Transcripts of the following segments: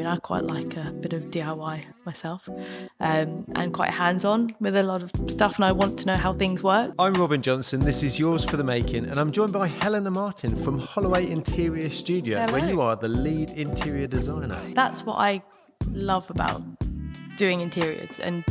mean, I quite like a bit of DIY myself, and quite hands-on with a lot of stuff, and I want to know how things work. I'm Robin Johnson, this is Yours for the Making, and I'm joined by Helena Martin from Hollaway Interior Studio, Hello. where you are the lead interior designer. That's what I love about doing interiors, and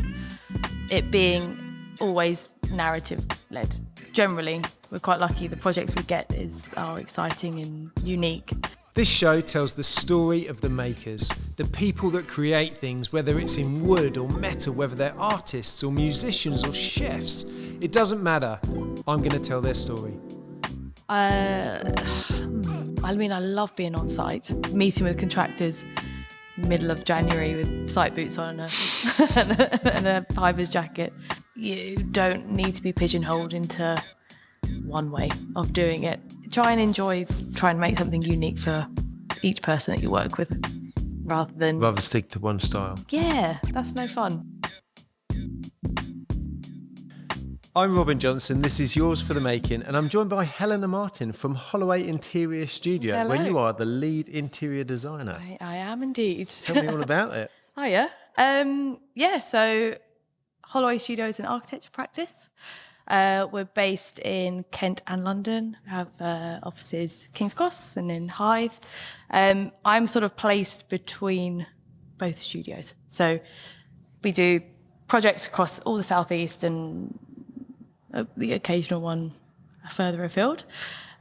it being always narrative-led. Generally, we're quite lucky the projects we get are exciting and unique. This show tells the story of the makers, the people that create things, whether it's in wood or metal, whether they're artists or musicians or chefs. It doesn't matter. I'm going to tell their story. I mean, I love being on site, meeting with contractors middle of January with site boots on and a piver's jacket. You don't need to be pigeonholed into one way of doing it. Try and make something unique for each person that you work with, rather stick to one style. Yeah, that's no fun. I'm Robin Johnson, this is Yours for the Making, and I'm joined by Helena Martin from Hollaway Interior Studio, Hello. where you are the lead interior designer. I am indeed. Tell me all about it. Hiya. So Hollaway Studio is an architecture practice. We're based in Kent and London. We have offices King's Cross and in Hythe. I'm sort of placed between both studios. So we do projects across all the southeast and the occasional one further afield.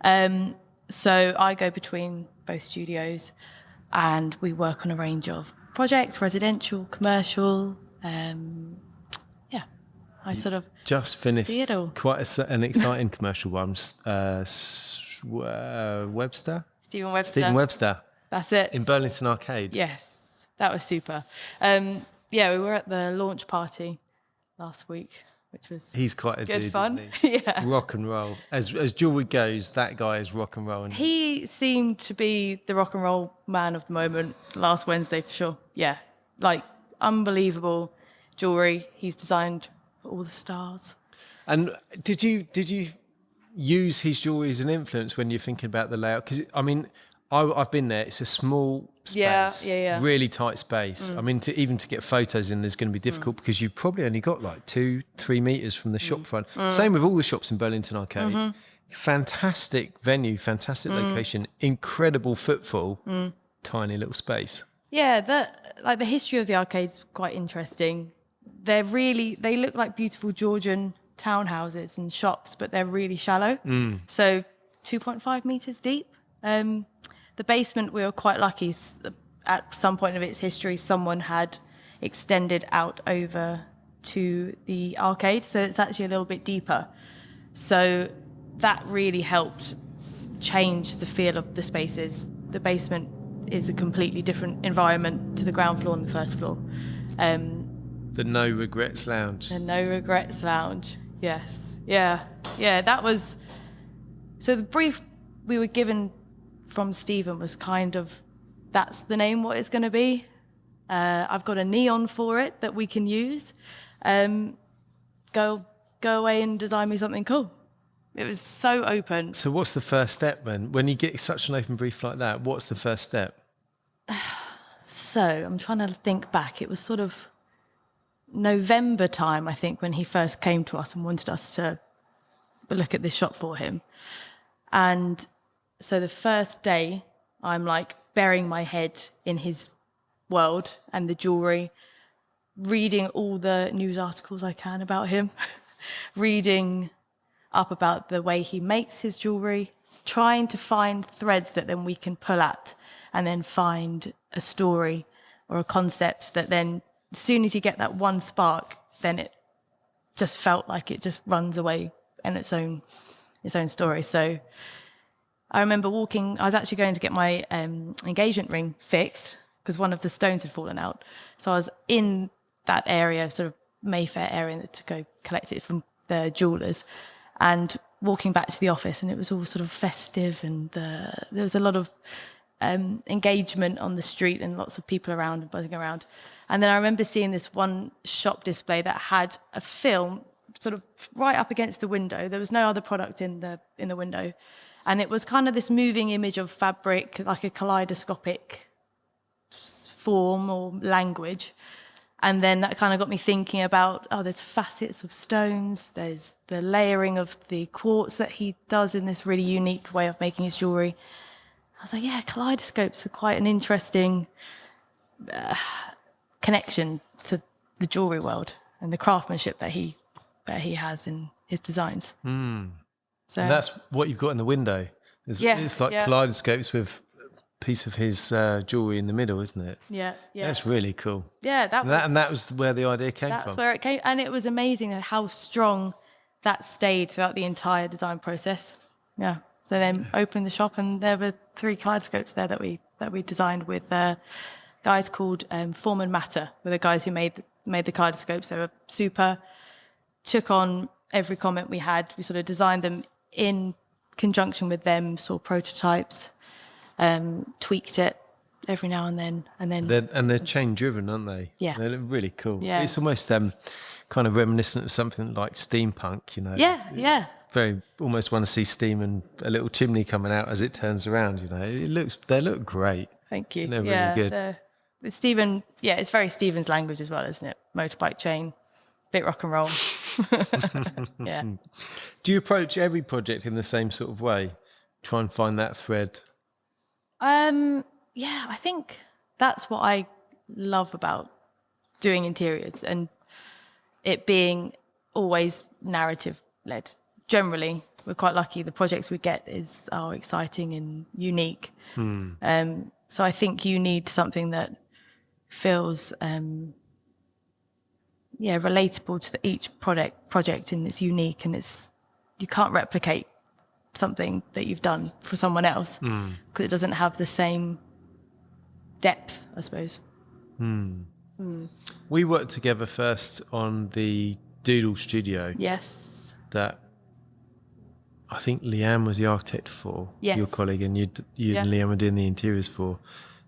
So I go between both studios and we work on a range of projects, residential, commercial. I sort of just finished see it all. Quite an exciting commercial one. Webster? Stephen Webster. Stephen Webster. That's it. In Burlington Arcade. Yes, that was super. We were at the launch party last week, which was He's quite a good dude, fun. isn't he? Yeah. Rock and roll. As jewellery goes, that guy is rock and roll. And He seemed to be the rock and roll man of the moment last Wednesday for sure. Yeah, like unbelievable jewellery. He's designed all the stars. And did you use his jewellery as an influence when you're thinking about the layout? Because I mean, I've been there. It's a small space, yeah. really tight space. I mean, to get photos in, there's going to be difficult because you've probably only got like 2-3 meters from the shop front. Same with all the shops in Burlington Arcade. Fantastic venue, fantastic location, incredible footfall, tiny little space. Yeah, the history of the arcade's quite interesting. They look like beautiful Georgian townhouses and shops, but they're really shallow. So 2.5 meters deep. The basement, we were quite lucky. At some point of its history, someone had extended out over to the arcade, so it's actually a little bit deeper. So that really helped change the feel of the spaces. The basement is a completely different environment to the ground floor and the first floor. The No Regrets Lounge. The No Regrets Lounge, yes. Yeah, that was... So the brief we were given from Stephen was kind of, that's the name what it's going to be. I've got a neon for it that we can use. Go away and design me something cool. It was so open. So what's the first step then? When you get such an open brief like that, what's the first step? So I'm trying to think back. It was sort of November time, I think, when he first came to us and wanted us to look at this shop for him. And so the first day, I'm like burying my head in his world and the jewellery, reading all the news articles I can about him, reading up about the way he makes his jewellery, trying to find threads that then we can pull at and then find a story or a concept that then, as soon as you get that one spark, then it just felt like it just runs away in its own story. So I remember I was actually going to get my engagement ring fixed because one of the stones had fallen out. So I was in that area, sort of Mayfair area, to go collect it from the jewellers and walking back to the office, and it was all sort of festive and there was a lot of engagement on the street and lots of people around and buzzing around. And then I remember seeing this one shop display that had a film sort of right up against the window. There was no other product in the window. And it was kind of this moving image of fabric, like a kaleidoscopic form or language. And then that kind of got me thinking about, there's facets of stones, there's the layering of the quartz that he does in this really unique way of making his jewellery. I was like, yeah, kaleidoscopes are quite an interesting connection to the jewellery world and the craftsmanship that he has in his designs. So and that's what you've got in the window. It's like kaleidoscopes with piece of his jewellery in the middle, isn't it? Yeah. That's really cool. Yeah, that was where the idea came from. That's where it came, and it was amazing how strong that stayed throughout the entire design process. Yeah. So then opened the shop, and there were 3 kaleidoscopes there that we designed with guys called Form and Matter, were the guys who made the kaleidoscopes. They were super. Took on every comment we had. We sort of designed them in conjunction with them, saw prototypes. Tweaked it every now and then, they're chain driven, aren't they? Yeah, they look really cool. Yeah, it's almost kind of reminiscent of something like steampunk, you know. Yeah. Very almost want to see steam and a little chimney coming out as it turns around. You know, they look great. Thank you. They're really good. It's Stephen. Yeah, it's very Stephen's language as well, isn't it? Motorbike chain, bit rock and roll. Yeah. Do you approach every project in the same sort of way? Try and find that thread. Yeah, I think that's what I love about doing interiors, and it being always narrative led. Generally, we're quite lucky. The projects we get are exciting and unique. So I think you need something that feels, relatable to each project, and it's unique, and you can't replicate something that you've done for someone else because it doesn't have the same depth, I suppose. We worked together first on the Doodle Studio. Yes. That I think Leanne was the architect for, your colleague, and you and Leanne were doing the interiors for.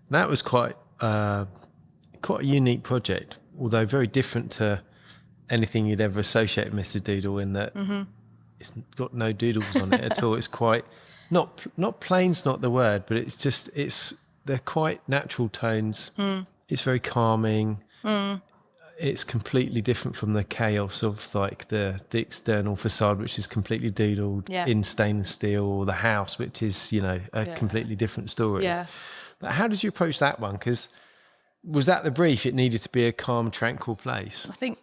And that was quite a unique project, although very different to anything you'd ever associate with Mr. Doodle, in that it's got no doodles on it at all. It's quite not plain's not the word, but they're quite natural tones. It's very calming. It's completely different from the chaos of like the external facade, which is completely doodled in stainless steel, or the house, which is, you know, a completely different story. Yeah. But how did you approach that one? Because was that the brief? It needed to be a calm, tranquil place. I think,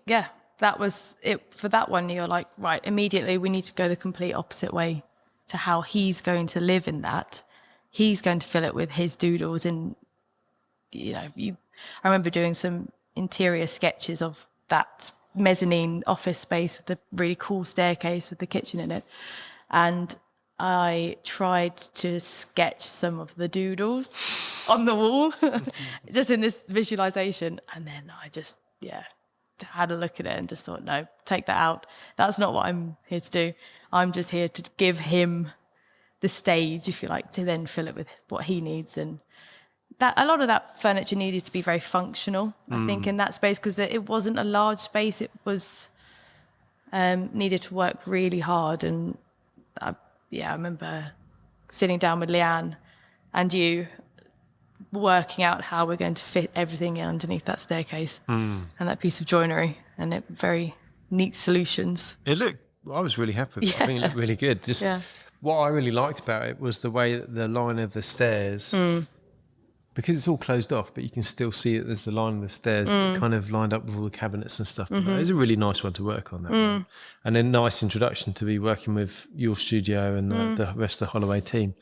that was it. For that one, you're like, right, immediately we need to go the complete opposite way to how he's going to live in that. He's going to fill it with his doodles. And, you know, I remember doing some interior sketches of that mezzanine office space with the really cool staircase with the kitchen in it. And I tried to sketch some of the doodles on the wall, just in this visualization. And then I just, had a look at it and just thought, no, take that out. That's not what I'm here to do. I'm just here to give him the stage, if you like, to then fill it with what he needs. And that a lot of that furniture needed to be very functional, I think, in that space, because it wasn't a large space. It was needed to work really hard. And I remember sitting down with Leanne and you, working out how we're going to fit everything in underneath that staircase and that piece of joinery, and very neat solutions. I was really happy with it. I think it looked really good. What I really liked about it was the way that the line of the stairs, because it's all closed off, but you can still see that there's the line of the stairs that kind of lined up with all the cabinets and stuff. It was a really nice one to work on, that one. And a nice introduction to be working with your studio and the rest of the Hollaway team.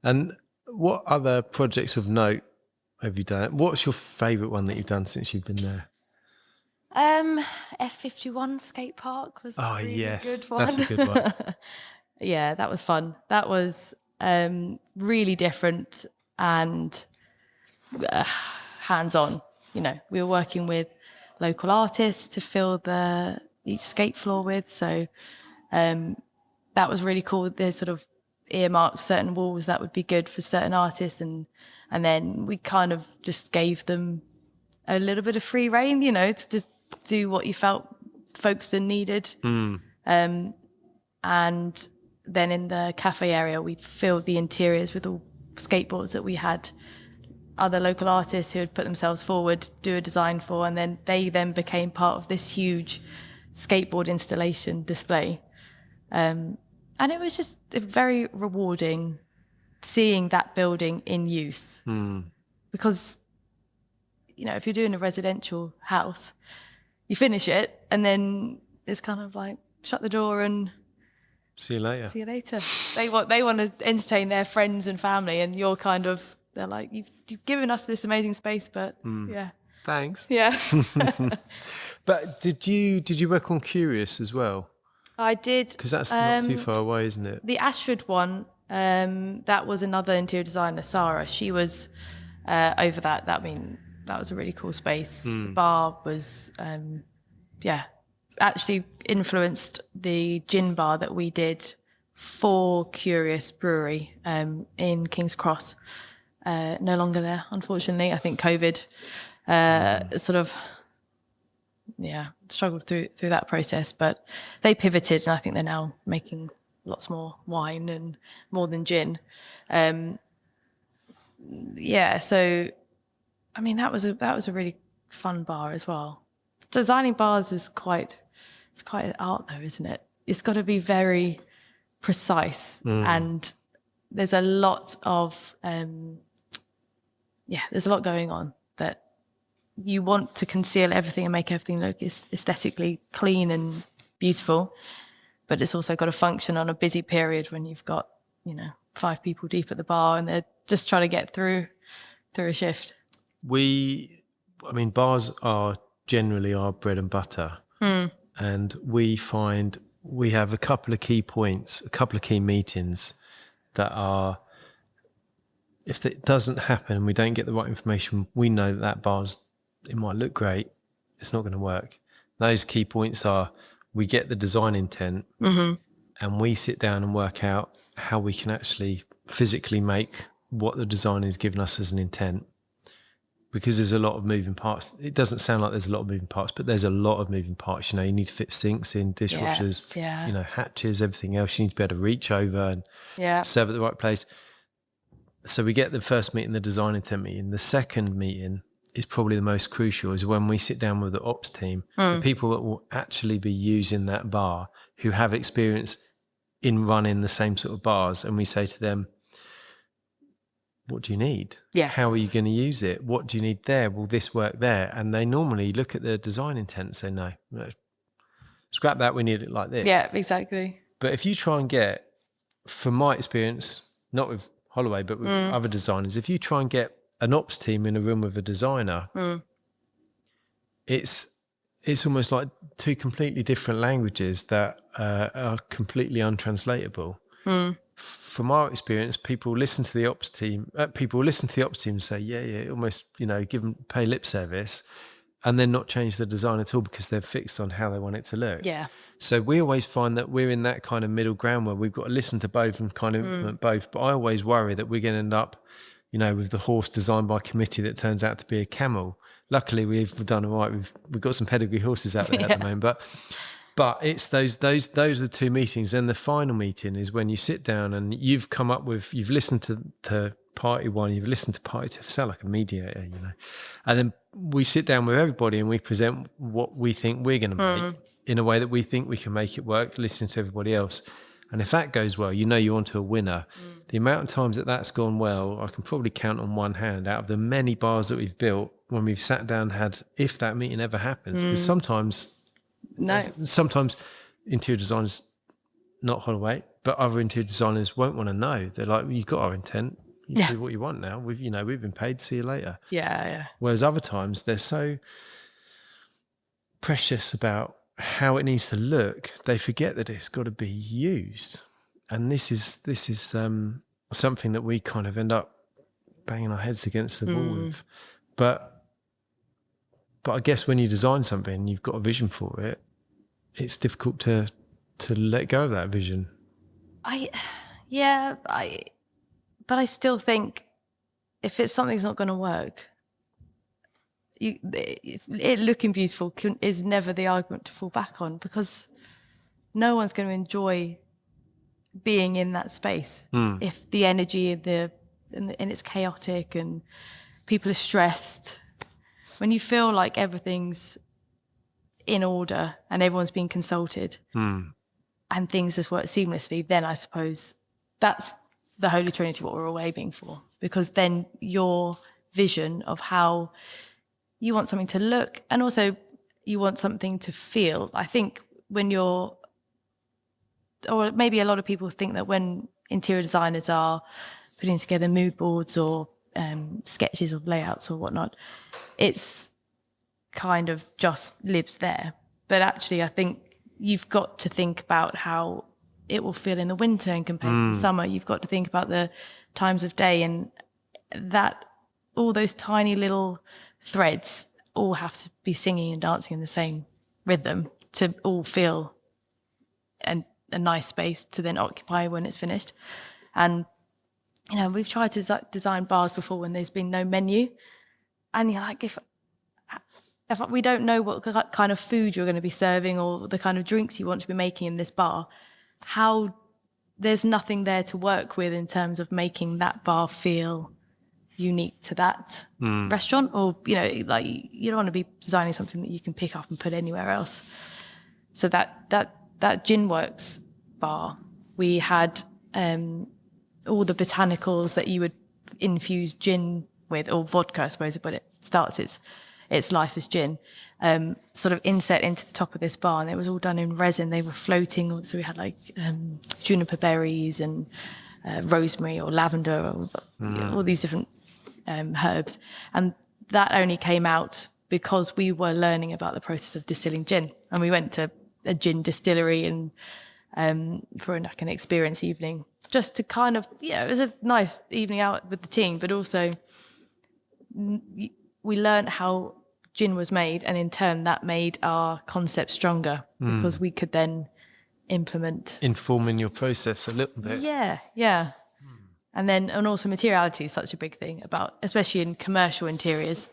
And what other projects of note have you done? What's your favourite one that you've done since you've been there? F51 skate park was a really good one. That's a good one. Yeah, that was fun. That was really different and hands-on. You know, we were working with local artists to fill each skate floor with. So that was really cool. There's sort of earmarked certain walls that would be good for certain artists, and then we kind of just gave them a little bit of free rein, you know, to just do what you felt Folkestone needed. And then in the cafe area, we filled the interiors with all skateboards that we had other local artists who had put themselves forward, do a design for, and then they became part of this huge skateboard installation display. And it was just very rewarding seeing that building in use. Because, you know, if you're doing a residential house, you finish it and then it's kind of like shut the door and see you later. See you later. They want to entertain their friends and family, and you're kind of, they're like, you've given us this amazing space, but yeah. Thanks. Yeah. But did you work on Curious as well? I did. Because that's not too far away, isn't it? The Ashford one, that was another interior designer, Sarah. She was over that. That was a really cool space. The bar was, actually influenced the gin bar that we did for Curious Brewery in King's Cross. No longer there, unfortunately. I think COVID sort of, struggled through that process, but they pivoted, and I think they're now making lots more wine and more than gin. So I mean, that was a really fun bar as well. Designing bars is quite an art though, isn't it? It's got to be very precise, and there's a lot of there's a lot going on that you want to conceal everything and make everything look aesthetically clean and beautiful, but it's also got to function on a busy period when you've got, 5 people deep at the bar and they're just trying to get through a shift. Bars are generally our bread and butter. And we find we have a couple of key points, a couple of key meetings that are, if it doesn't happen and we don't get the right information, we know that bar's, it might look great, it's not going to work. Those key points are, we get the design intent and we sit down and work out how we can actually physically make what the designer has given us as an intent. Because there's a lot of moving parts. It doesn't sound like there's a lot of moving parts, but there's a lot of moving parts. You need to fit sinks in, dishwashers, hatches, everything else. You need to be able to reach over and serve at the right place. So we get the first meeting, the design intent meeting. The second meeting is probably the most crucial, is when we sit down with the ops team, the people that will actually be using that bar, who have experience in running the same sort of bars. And we say to them, what do you need? Yes. How are you going to use it? What do you need there? Will this work there? And they normally look at the design intent and say, no, scrap that, we need it like this. Yeah, exactly. But if you try and get, from my experience, not with Hollaway, but with other designers, if you try and get an ops team in a room with a designer, it's almost like 2 completely different languages that are completely untranslatable. From our experience, people listen to the ops team. And say, almost, pay lip service, and then not change the design at all because they're fixed on how they want it to look. Yeah. So we always find that we're in that kind of middle ground where we've got to listen to both and kind of implement both. But I always worry that we're going to end up, with the horse designed by committee that turns out to be a camel. Luckily, we've done all right. We've got some pedigree horses out there at the moment, But it's those are the 2 meetings. Then the final meeting is when you sit down and you've listened to party 1, you've listened to party 2, sound like a mediator, and then we sit down with everybody and we present what we think we're going to make in a way that we think we can make it work, listening to everybody else. And if that goes well, you're onto a winner. The amount of times that's gone well, I can probably count on one hand out of the many bars that we've built when we've sat down and had, if that meeting ever happens, because sometimes interior designers, not Holloway, but other interior designers won't want to know. They're like, you've got our intent. You do what you want now. We've been paid. See you later. Yeah. Whereas other times they're so precious about how it needs to look, they forget that it's got to be used. And this is something that we kind of end up banging our heads against the wall with. But I guess when you design something and you've got a vision for it, it's difficult to let go of that vision. But I still think if it's something's not going to work, it looking beautiful is never the argument to fall back on, because no one's going to enjoy being in that space if the energy and it's chaotic and people are stressed, when you feel like everything's in order and everyone's being consulted and things just work seamlessly, then I suppose that's the Holy Trinity, what we're all aiming for. Because then your vision of how you want something to look and also you want something to feel. I think when you're, or maybe a lot of people think that when interior designers are putting together mood boards or sketches of layouts or whatnot, it's kind of just lives there. But actually, I think you've got to think about how it will feel in the winter and compared to the summer. You've got to think about the times of day, and that all those tiny little threads all have to be singing and dancing in the same rhythm to all feel a nice space to then occupy when it's finished. And, you know, we've tried to design bars before when there's been no menu. And you're like, if we don't know what kind of food you're going to be serving or the kind of drinks you want to be making in this bar, how there's nothing there to work with in terms of making that bar feel unique to that restaurant. Or, you know, like you don't want to be designing something that you can pick up and put anywhere else. So that Gin Works bar, we had all the botanicals that you would infuse gin with, or vodka, I suppose, but it starts its life as gin, sort of inset into the top of this bar, and it was all done in resin. They were floating, so we had like juniper berries and rosemary or lavender or all these different herbs, and that only came out because we were learning about the process of distilling gin, and we went to a gin distillery and for like an experience evening, just to kind of, it was a nice evening out with the team, but also we learned how gin was made, and in turn that made our concept stronger because we could then informing your process a little bit. Yeah. And also materiality is such a big thing about, especially in commercial interiors,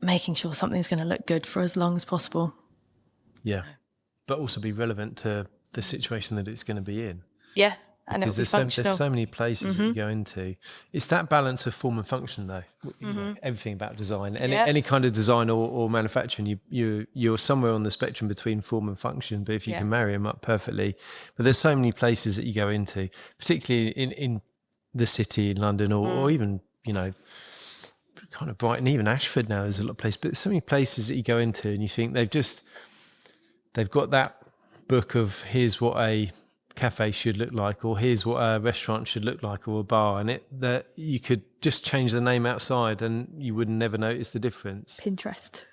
making sure something's going to look good for as long as possible. Yeah, but also be relevant to the situation that it's going to be in. Yeah, and because there's so many places that you go into. It's that balance of form and function, though. Everything about design, any kind of design or manufacturing, you're somewhere on the spectrum between form and function. But if you can marry them up perfectly, but there's so many places that you go into, particularly in the city, in London, or even kind of Brighton, even Ashford now. There's a lot of places, but there's so many places that you go into, and you think they've got that book of here's what a cafe should look like, or here's what a restaurant should look like, or a bar, and that you could just change the name outside and you would never notice the difference. Pinterest.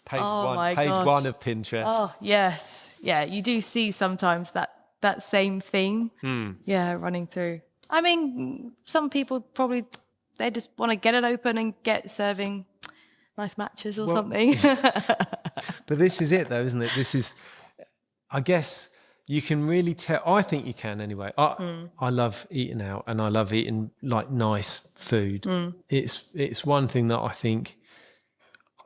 Page one of Pinterest. Oh yes, yeah. You do see sometimes that same theme, running through. I mean, some people probably they just want to get it open and get serving nice matches or something. But this is it, though, isn't it? This is, I guess, you can really tell. I think you can anyway. I love eating out, and I love eating like nice food. It's one thing that I think,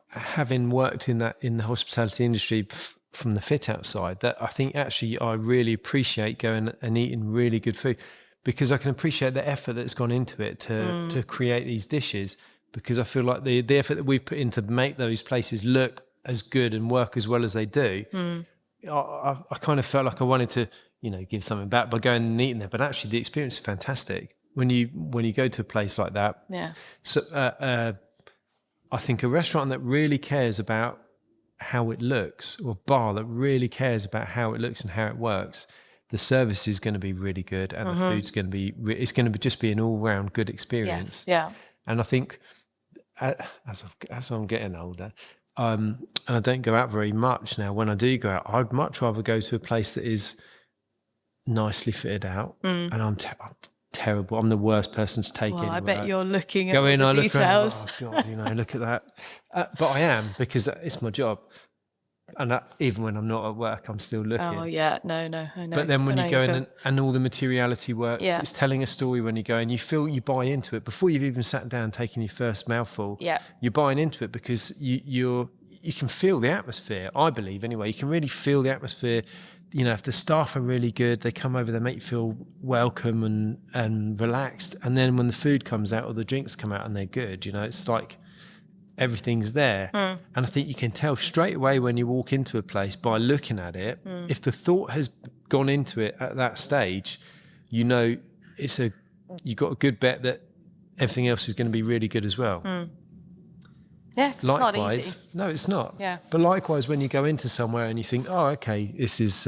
having worked in the hospitality industry from the fit out side, that I think actually I really appreciate going and eating really good food, because I can appreciate the effort that's gone into it to create these dishes. Because I feel like the effort that we've put in to make those places look as good and work as well as they do, I kind of felt like I wanted to, give something back by going and eating there. But actually, the experience is fantastic when you go to a place like that. Yeah. So I think a restaurant that really cares about how it looks, or a bar that really cares about how it looks and how it works, the service is going to be really good, and the food's going to be. It's going to just be an all-round good experience. Yes. Yeah. And I think, as I'm getting older, and I don't go out very much now. When I do go out, I'd much rather go to a place that is nicely fitted out. And I'm terrible. I'm the worst person to take in. I bet you're looking go at in, all I the look around, details. oh God, look at that. But I am, because it's my job. And even when I'm not at work, I'm still looking. Oh yeah, no, I know. But then when you go in and all the materiality works, Yeah. it's telling a story when you go, and you feel you buy into it before you've even sat down taking your first mouthful. Yeah. You're buying into it because you can feel the atmosphere. I believe anyway, you can really feel the atmosphere. you know, if the staff are really good, they come over, they make you feel welcome and relaxed. And then when the food comes out or the drinks come out and they're good, you know, it's like everything's there. And I think you can tell straight away when you walk into a place by looking at it. If the thought has gone into it at that stage, you know, you got a good bet that everything else is going to be really good as well. Yeah, it's not easy. No, it's not. Yeah. But likewise, when you go into somewhere and you think, oh, okay, this is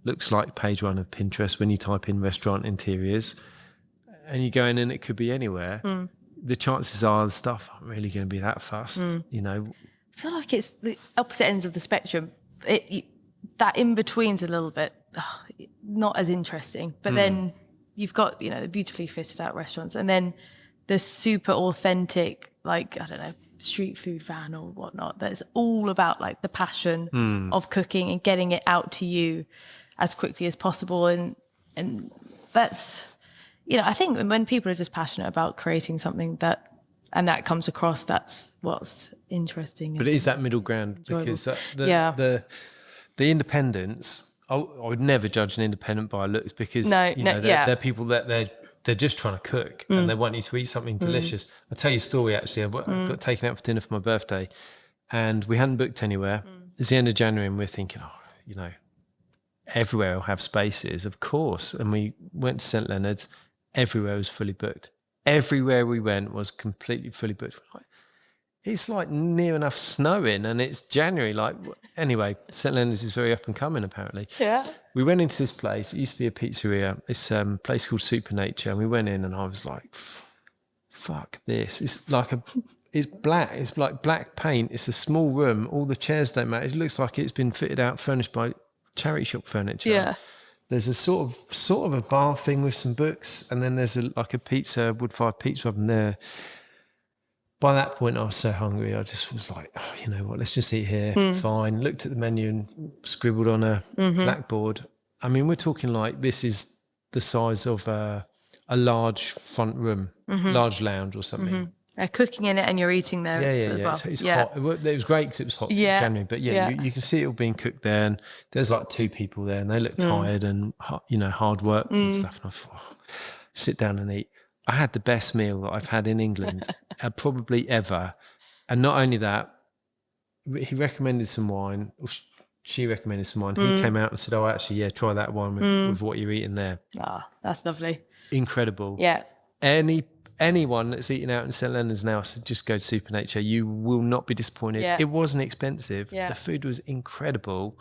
looks like page one of Pinterest when you type in restaurant interiors, and you go in and it could be anywhere, the chances are the stuff aren't really going to be that fast, you know. I feel like it's the opposite ends of the spectrum. That in between's a little bit not as interesting. But then you've got, you know, the beautifully fitted out restaurants, and then the super authentic, like, I don't know, street food van or whatnot. That's all about like the passion of cooking and getting it out to you as quickly as possible. And that's, you know, I think when people are just passionate about creating something that comes across, that's what's interesting. But it is that middle ground, enjoyable. because the independents, I would never judge an independent by looks, because they're people that they're just trying to cook and they want you to eat something delicious. I'll tell you a story, actually. I got taken out for dinner for my birthday and we hadn't booked anywhere. It's the end of January and we're thinking, oh, you know, everywhere will have spaces, of course. And we went to St. Leonard's. Everywhere was fully booked. Everywhere we went was completely fully booked. It's like near enough snowing and it's January. Like, anyway, St. Leonard's is very up and coming, apparently. Yeah. We went into this place. It used to be a pizzeria. It's a place called Supernature. And we went in and I was like, fuck this. It's like it's black. It's like black paint. It's a small room. All the chairs don't matter. It looks like it's been fitted out, furnished by charity shop furniture. Yeah. There's a sort of a bar thing with some books, and then there's like a wood-fired pizza oven there. By that point, I was so hungry. I just was like, oh, you know what? Let's just eat here. Fine. Looked at the menu and scribbled on a blackboard. I mean, we're talking like this is the size of a large front room, large lounge or something. Cooking in it and you're eating there as well. It's hot. It was great because it was hot in January. But you can see it all being cooked there. And there's like two people there and they look tired and, you know, hard work and stuff. And I thought, sit down and eat. I had the best meal that I've had in England, probably ever. And not only that, he recommended some wine. Or she recommended some wine. He came out and said, oh, actually, try that wine with what you're eating there. Ah, that's lovely. Incredible. Yeah. Anyone that's eating out in St. Leonard's now, so just go to Supernature. You will not be disappointed. Yeah. It wasn't expensive. Yeah. The food was incredible.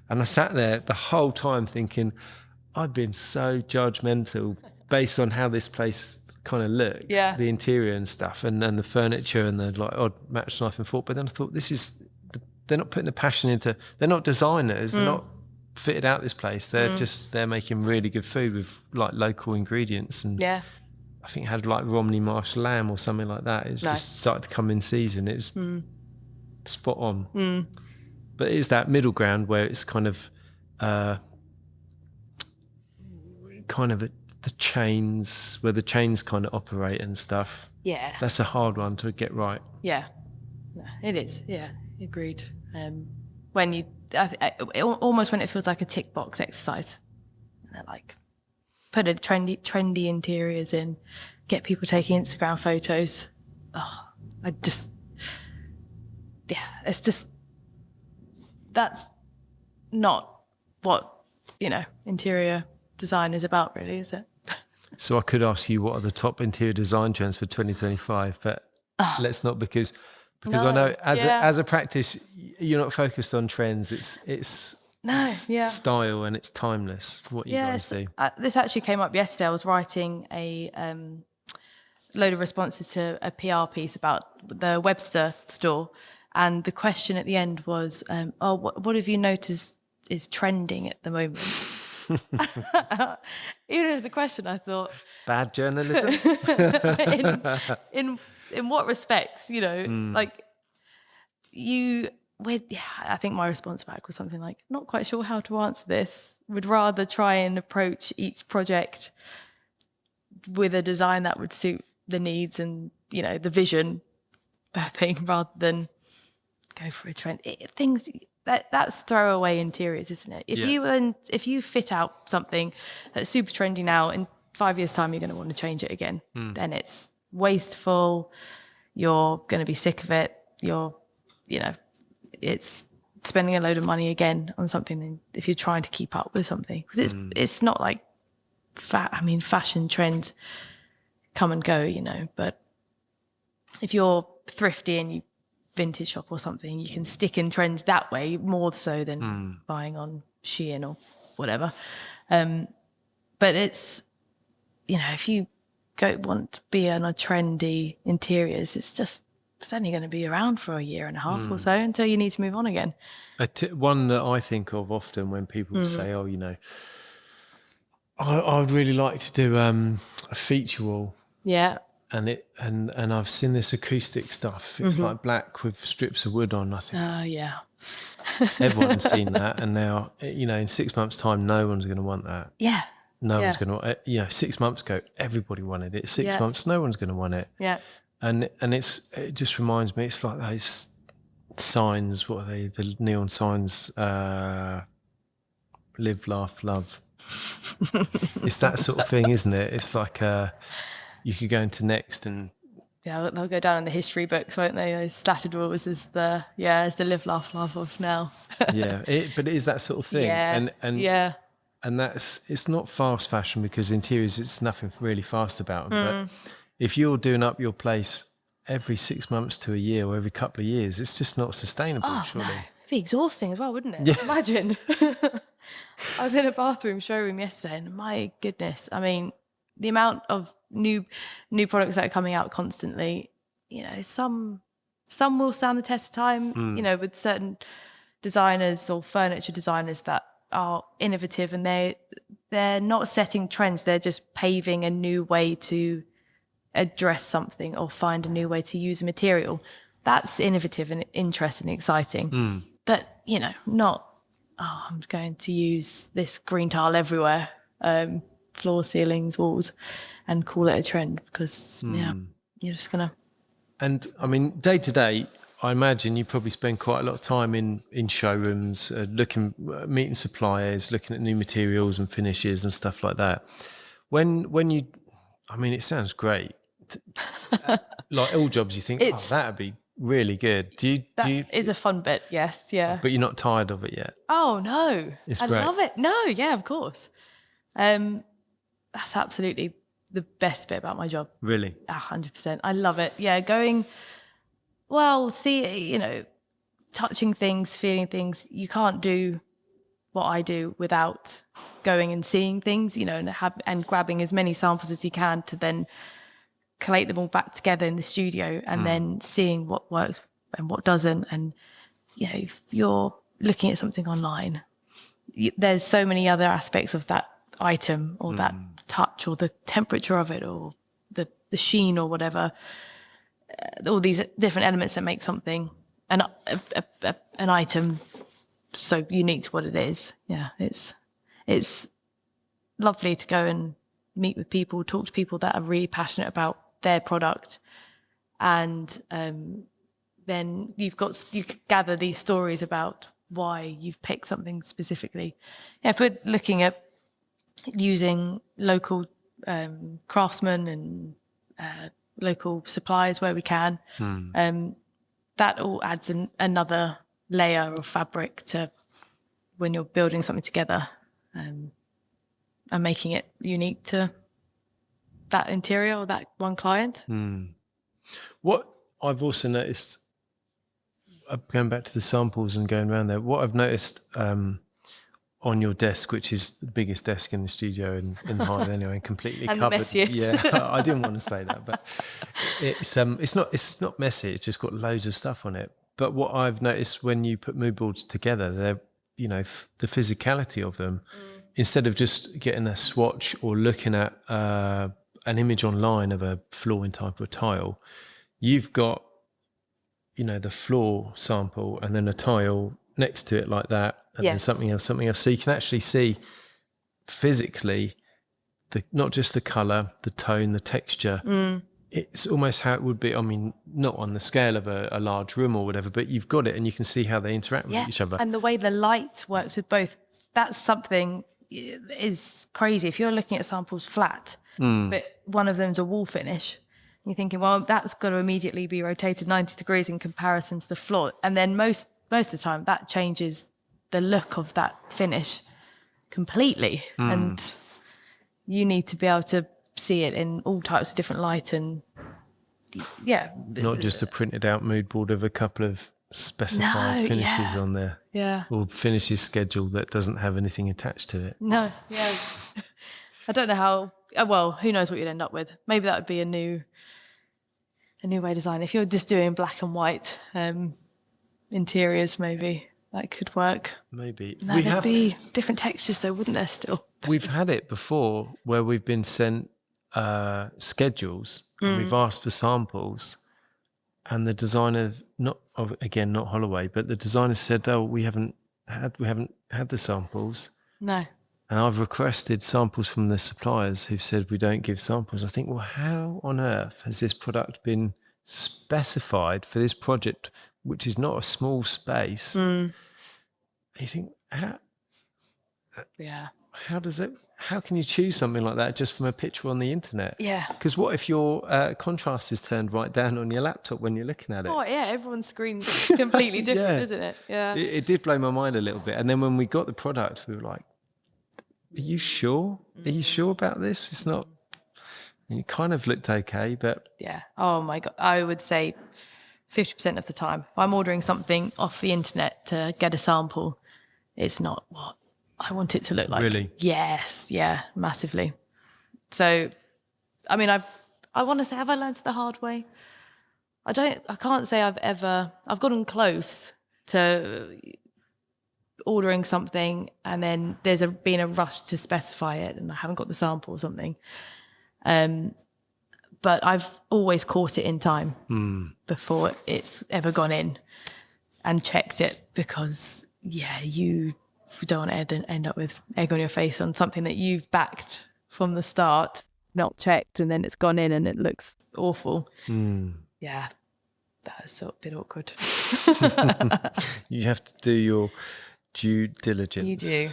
And I sat there the whole time thinking, I've been so judgmental based on how this place kind of looked, the interior and stuff, and the furniture and the like odd match knife and fork. But then I thought, they're not putting the passion into, they're not designers, they're not fitted out this place. They're making really good food with like local ingredients. And I think it had like Romney Marsh lamb or something like that. It's just started to come in season. It's spot on. But it is that middle ground where it's kind of the chains, where the chains kind of operate and stuff. Yeah. That's a hard one to get right. Yeah. No, it is. Yeah, agreed. Almost when it feels like a tick box exercise. They're like, put a trendy interiors in, get people taking Instagram photos. Oh, it's just, that's not what, you know, interior design is about, really, is it? So I could ask you what are the top interior design trends for 2025, but let's not, because I know as a practice, you're not focused on trends. It's style and it's timeless. What you guys do. This actually came up yesterday. I was writing a load of responses to a PR piece about the Webster store, and the question at the end was, what have you noticed is trending at the moment? Even as a question, I thought, bad journalism. in what respects, you know, like I think my response back was something like, not quite sure how to answer this. Would rather try and approach each project with a design that would suit the needs and, you know, the vision mapping, rather than go for a trend. that's throwaway interiors, isn't it? If you fit out something that's super trendy now, in 5 years' time you're going to want to change it again, then it's wasteful. You're going to be sick of it. It's spending a load of money again on something if you're trying to keep up with something, because it's not like fashion trends come and go, but if you're thrifty and you vintage shop or something, you can stick in trends that way more so than buying on Shein or whatever. But it's, if you want to be on a trendy interiors, it's only going to be around for a year and a half or so until you need to move on again. One that I think of often when people say, oh, I would really like to do a feature wall. Yeah. And I've seen this acoustic stuff. It's like black with strips of wood on. I think, oh yeah, everyone's seen that, and now in 6 months' time, no one's going to want that. Yeah, no one's going to. 6 months ago, everybody wanted it. 6 months, no one's going to want it. Yeah, and it just reminds me. It's like those signs. What are they? The neon signs. Live, laugh, love. It's that sort of thing, isn't it? It's like you could go into Next and they'll go down in the history books, won't they? Those slatted walls as the live, laugh, love of now. but it is that sort of thing. And it's not fast fashion, because interiors, it's nothing really fast about them. But if you're doing up your place every 6 months to a year or every couple of years, it's just not sustainable. Surely. No. It'd be exhausting as well, wouldn't it? Imagine. I was in a bathroom showroom yesterday, and my goodness, I mean, the amount of new products that are coming out constantly, some will stand the test of time, with certain designers or furniture designers that are innovative, and they're not setting trends, they're just paving a new way to address something or find a new way to use a material. That's innovative and interesting and exciting. But, not, I'm going to use this green tile everywhere, floor, ceilings, walls, and call it a trend, because, you're just going to... And, I mean, day to day, I imagine you probably spend quite a lot of time in showrooms, meeting suppliers, looking at new materials and finishes and stuff like that. When you... I mean, it sounds great. Like all jobs, you think, that would be really good. That is a fun bit, yes, yeah. But you're not tired of it yet? Oh, no. It's great. I love it. No, yeah, of course. That's absolutely the best bit about my job. Really? 100%. I love it. Yeah, touching things, feeling things. You can't do what I do without going and seeing things, and grabbing as many samples as you can to then collate them all back together in the studio, and then seeing what works and what doesn't. And if you're looking at something online, there's so many other aspects of that item or that touch or the temperature of it or the sheen or whatever, all these different elements that make something an item so unique to what it is. It's lovely to go and meet with people, talk to people that are really passionate about their product, and then you gather these stories about why you've picked something specifically. If we're looking at using local craftsmen and local suppliers where we can, that all adds another layer of fabric to when you're building something together, and making it unique to that interior or that one client. What I've also noticed, going back to the samples and going around there, what I've noticed on your desk, which is the biggest desk in the studio in Hyde anyway, completely and covered. The messiest. Yeah, I didn't want to say that, but it's not messy. It's just got loads of stuff on it. But what I've noticed when you put mood boards together, they're the physicality of them. Instead of just getting a swatch or looking at an image online of a flooring type of tile, you've got, the floor sample and then a tile next to it like that, and then something else. So you can actually see physically not just the colour, the tone, the texture, it's almost how it would be. I mean, not on the scale of a large room or whatever, but you've got it and you can see how they interact with each other. And the way the light works with both, that's something is crazy. If you're looking at samples flat, but one of them's a wall finish, you're thinking, well, that's got to immediately be rotated 90 degrees in comparison to the floor. And then most of the time that changes the look of that finish completely. And you need to be able to see it in all types of different light and not just a printed out mood board of a couple of specified finishes on there. Yeah. Or finishes schedule that doesn't have anything attached to it. No, yeah. I don't know how, well, who knows what you'd end up with. Maybe that would be a new way to design. If you're just doing black and white interiors, maybe that could work. Maybe. No, there'd be different textures though, wouldn't there still? We've had it before where we've been sent schedules and we've asked for samples, and the designer, not Hollaway, but the designer said, "Oh, we haven't had the samples." No. And I've requested samples from the suppliers who've said we don't give samples. I think, well, how on earth has this product been specified for this project, which is not a small space? You think, how can you choose something like that just from a picture on the internet? Yeah. Because what if your contrast is turned right down on your laptop when you're looking at it? Oh, yeah, everyone's screen's completely different, isn't it? Yeah. It did blow my mind a little bit. And then when we got the product, we were like, are you sure? Are you sure about this? It's not... It kind of looked okay, but... Yeah. Oh, my God. I would say 50% of the time. If I'm ordering something off the internet to get a sample, it's not what I want it to look like. Really? Yes. Yeah, massively. So, I mean, I want to say, have I learned it the hard way? I can't say I've gotten close to ordering something and then there's been a rush to specify it and I haven't got the sample or something. But I've always caught it in time before it's ever gone in and checked it, because you don't want to end up with egg on your face on something that you've backed from the start, not checked, and then it's gone in and it looks awful. Yeah, that's a bit awkward. You have to do your due diligence. You do.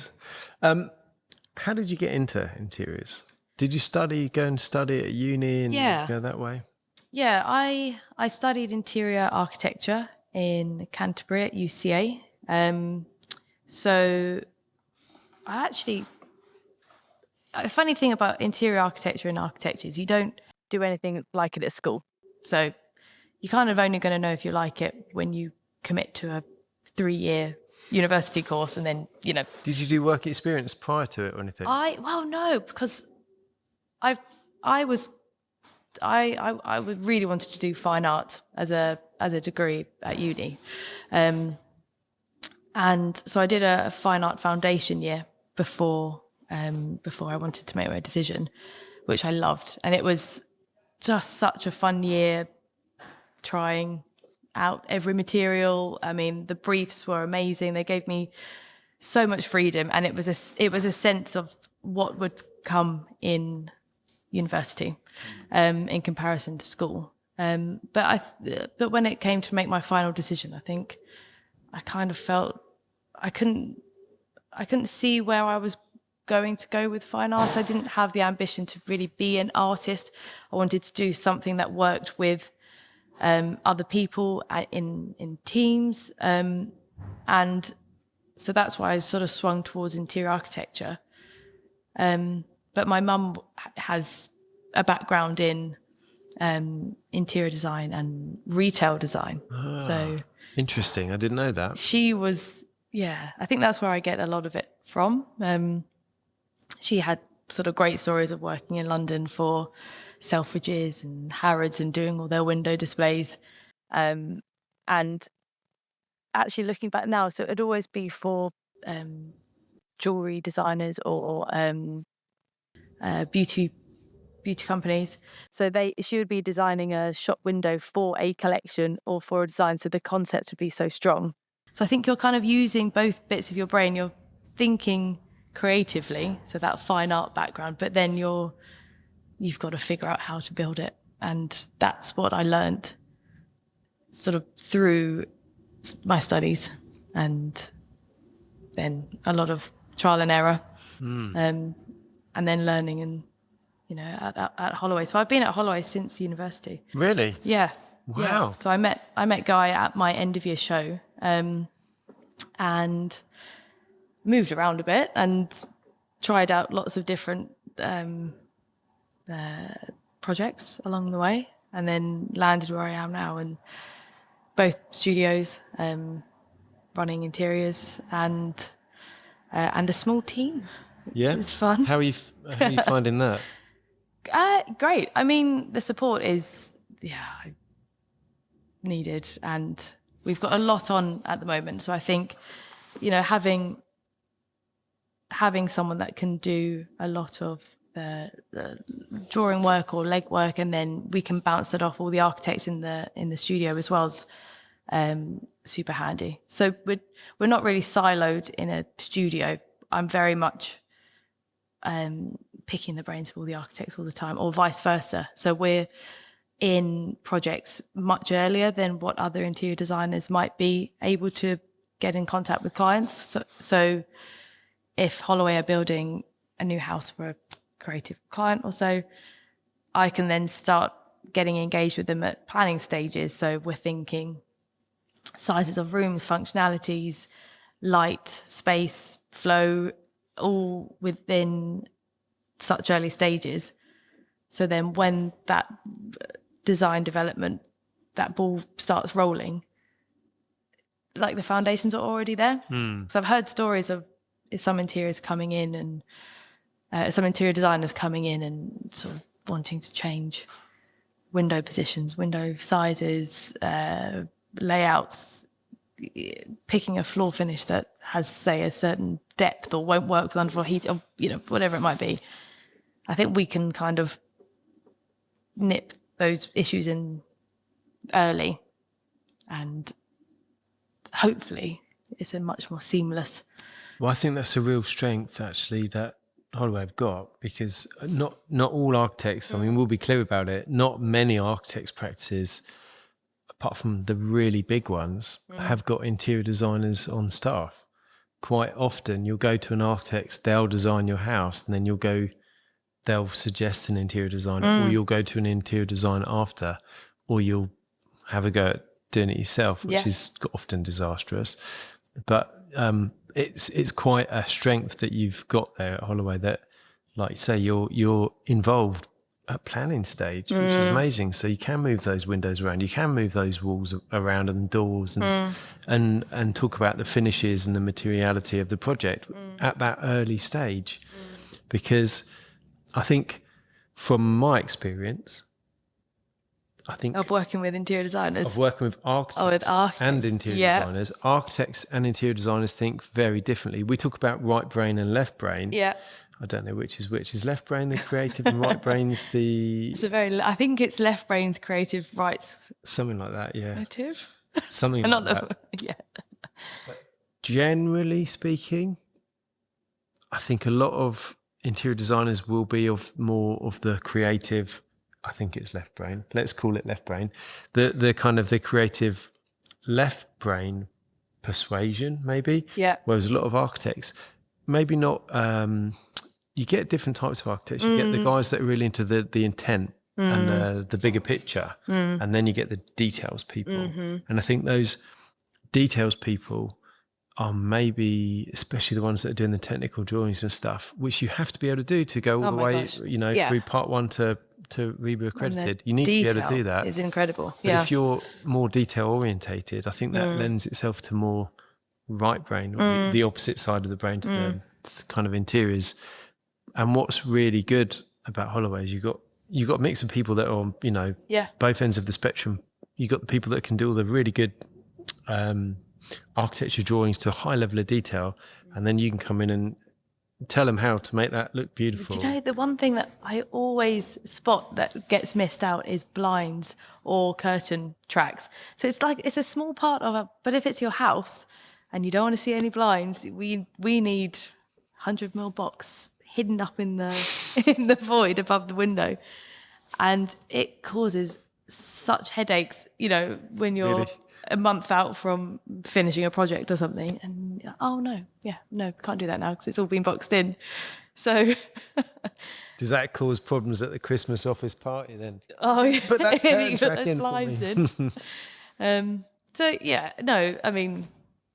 How did you get into interiors? Did you go and study at uni and go that way? Yeah, I studied interior architecture in Canterbury at UCA. So a funny thing about interior architecture and architecture is you don't do anything like it at school. So you're kind of only going to know if you like it when you commit to a 3-year university course, and then, Did you do work experience prior to it or anything? No, because I really wanted to do fine art as a degree at uni. And so I did a fine art foundation year before I wanted to make my decision, which I loved. And it was just such a fun year trying out every material. I mean, the briefs were amazing. They gave me so much freedom, and it was a sense of what would come in university in comparison to school. But when it came to make my final decision, I think I kind of felt I couldn't see where I was going to go with fine art. I didn't have the ambition to really be an artist. I wanted to do something that worked with other people in teams, and so that's why I sort of swung towards interior architecture. But my mum has a background in interior design and retail design. So interesting. I didn't know that. She was, I think that's where I get a lot of it from. She had sort of great stories of working in London for Selfridges and Harrods and doing all their window displays. And actually looking back now, so it'd always be for jewellery designers or beauty companies. So she would be designing a shop window for a collection or for a design, so the concept would be so strong. So I think you're kind of using both bits of your brain. You're thinking creatively, so that fine art background, but then you've got to figure out how to build it And that's what I learned sort of through my studies, and then a lot of trial and error, and then learning and, at Holloway. So I've been at Holloway since university. Really? Yeah. Wow. Yeah. So I met Guy at my end of year show, and moved around a bit and tried out lots of different projects along the way, and then landed where I am now, and both studios, running interiors, and a small team, which is fun. How are you finding that? Great. I mean, the support is needed, and we've got a lot on at the moment. So I think, having someone that can do a lot of the drawing work or leg work, and then we can bounce it off all the architects in the studio as well, is super handy. So we're not really siloed in a studio. I'm very much picking the brains of all the architects all the time, or vice versa. So we're in projects much earlier than what other interior designers might be able to get in contact with clients. So if Holloway are building a new house for a creative client or so, I can then start getting engaged with them at planning stages. So we're thinking sizes of rooms, functionalities, light, space, flow, all within such early stages. So then when that design development, that ball starts rolling, like the foundations are already there. So I've heard stories of some interiors coming in, and some interior designers coming in and sort of wanting to change window positions, window sizes, layouts, picking a floor finish that has, say, a certain depth or won't work with underfloor heat, or whatever it might be. I think we can kind of nip those issues in early, and hopefully it's a much more seamless. Well, I think that's a real strength, actually, that Holloway have got, because not all architects, I mean, we'll be clear about it, not many architects' practices, apart from the really big ones, have got interior designers on staff. Quite often you'll go to an architect's, they'll design your house, and then they'll suggest an interior designer, or you'll go to an interior designer after, or you'll have a go at doing it yourself, which is often disastrous. But it's quite a strength that you've got there at Holloway, that, like you say, you're involved at planning stage, which is amazing. So you can move those windows around, you can move those walls around and doors, and talk about the finishes and the materiality of the project at that early stage. Because I think, from my experience, Of working with interior designers. Of working with architects, and interior designers. Architects and interior designers think very differently. We talk about right brain and left brain. Yeah. I don't know which is which. Is left brain the creative and right brain's the... I think it's left brain's creative, right's... Something like that, yeah. Creative? Something like that. Yeah. But generally speaking, I think a lot of interior designers will be more of the creative... I think it's left brain. Let's call it left brain. The kind of the creative left brain persuasion, maybe. Yeah. Whereas a lot of architects, maybe not. You get different types of architects. You get the guys that are really into the intent and the bigger picture, and then you get the details people. And I think those details people are maybe, especially the ones that are doing the technical drawings and stuff, which you have to be able to do to go all the way, through part one to RIBA accredited. You need to be able to do that. It's incredible. But if you're more detail orientated, I think that lends itself to more right brain, or the opposite side of the brain to the kind of interiors. And what's really good about Holloway is you got a mix of people that are on, both ends of the spectrum. You got the people that can do all the really good architecture drawings to a high level of detail, and then you can come in and tell them how to make that look beautiful. The one thing that I always spot that gets missed out is blinds or curtain tracks. So it's a small part of but if it's your house and you don't want to see any blinds, we need 100mm box hidden up in the void above the window. And it causes such headaches, you know, when you're Really? a month out from finishing a project or something. And oh no, can't do that now because it's all been boxed in. So Does that cause problems at the Christmas office party then? oh yeah, Put that curtain you put track those in for blinds me. in. So yeah, no, I mean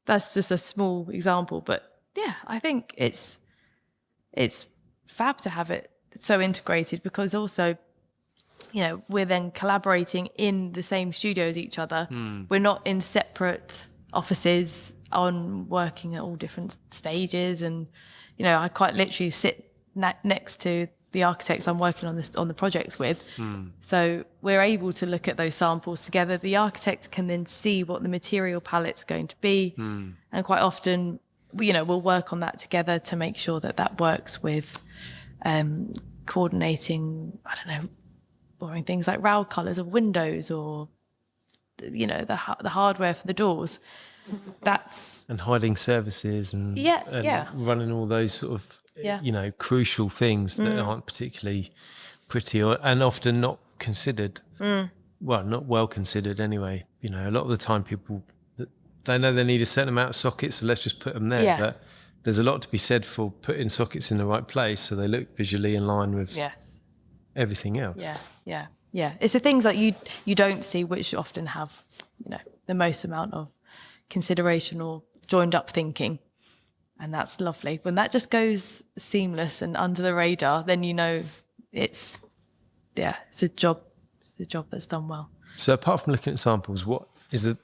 that's just a small example, but yeah, I think it's fab to have it so integrated because also, you know, we're then collaborating in the same studio as each other. We're not in separate offices on working at all different stages. And, you know, I quite literally sit next to the architects I'm working on the projects with. So we're able to look at those samples together. The architect can then see what the material palette's going to be. And quite often, you know, we'll work on that together to make sure that that works with coordinating, I don't know, boring things like rail colours of windows or, you know, the hardware for the doors. That's... And hiding services and running all those sort of, you know, crucial things that aren't particularly pretty and often not considered. Well, not well considered anyway. You know, a lot of the time people, they know they need a certain amount of sockets, so let's just put them there. Yeah. But there's a lot to be said for putting sockets in the right place so they look visually in line with everything else. Yeah. It's the things that you don't see which often have, you know, the most amount of consideration or joined up thinking. And that's lovely. When that just goes seamless and under the radar, then you know it's a job that's done well. So apart from looking at samples, what is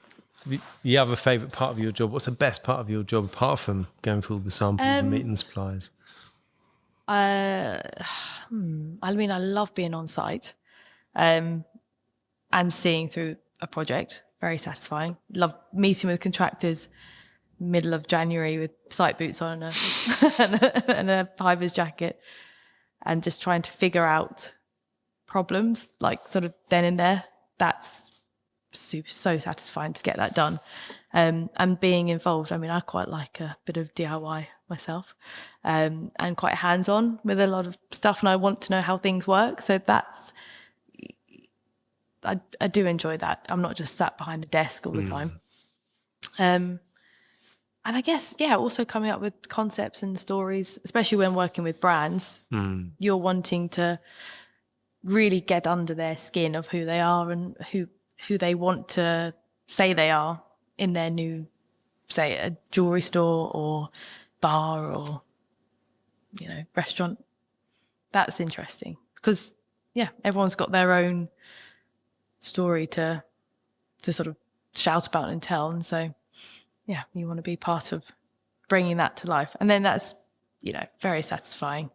you have a favourite part of your job? What's the best part of your job apart from going through all the samples and meeting the suppliers? I mean, I love being on site and seeing through a project. Very satisfying. Love meeting with contractors middle of January with site boots on and a high-vis jacket and just trying to figure out problems like sort of then and there. That's so satisfying to get that done. And being involved, I mean, I quite like a bit of DIY myself and quite hands-on with a lot of stuff, and I want to know how things work. So I do enjoy that. I'm not just sat behind a desk all the time. And I guess, also coming up with concepts and stories, especially when working with brands, you're wanting to really get under their skin of who they are and who they want to say they are in their new, say, a jewellery store or bar or, you know, restaurant. That's interesting because, everyone's got their own story to sort of shout about and tell. And so, you want to be part of bringing that to life. And then that's, you know, very satisfying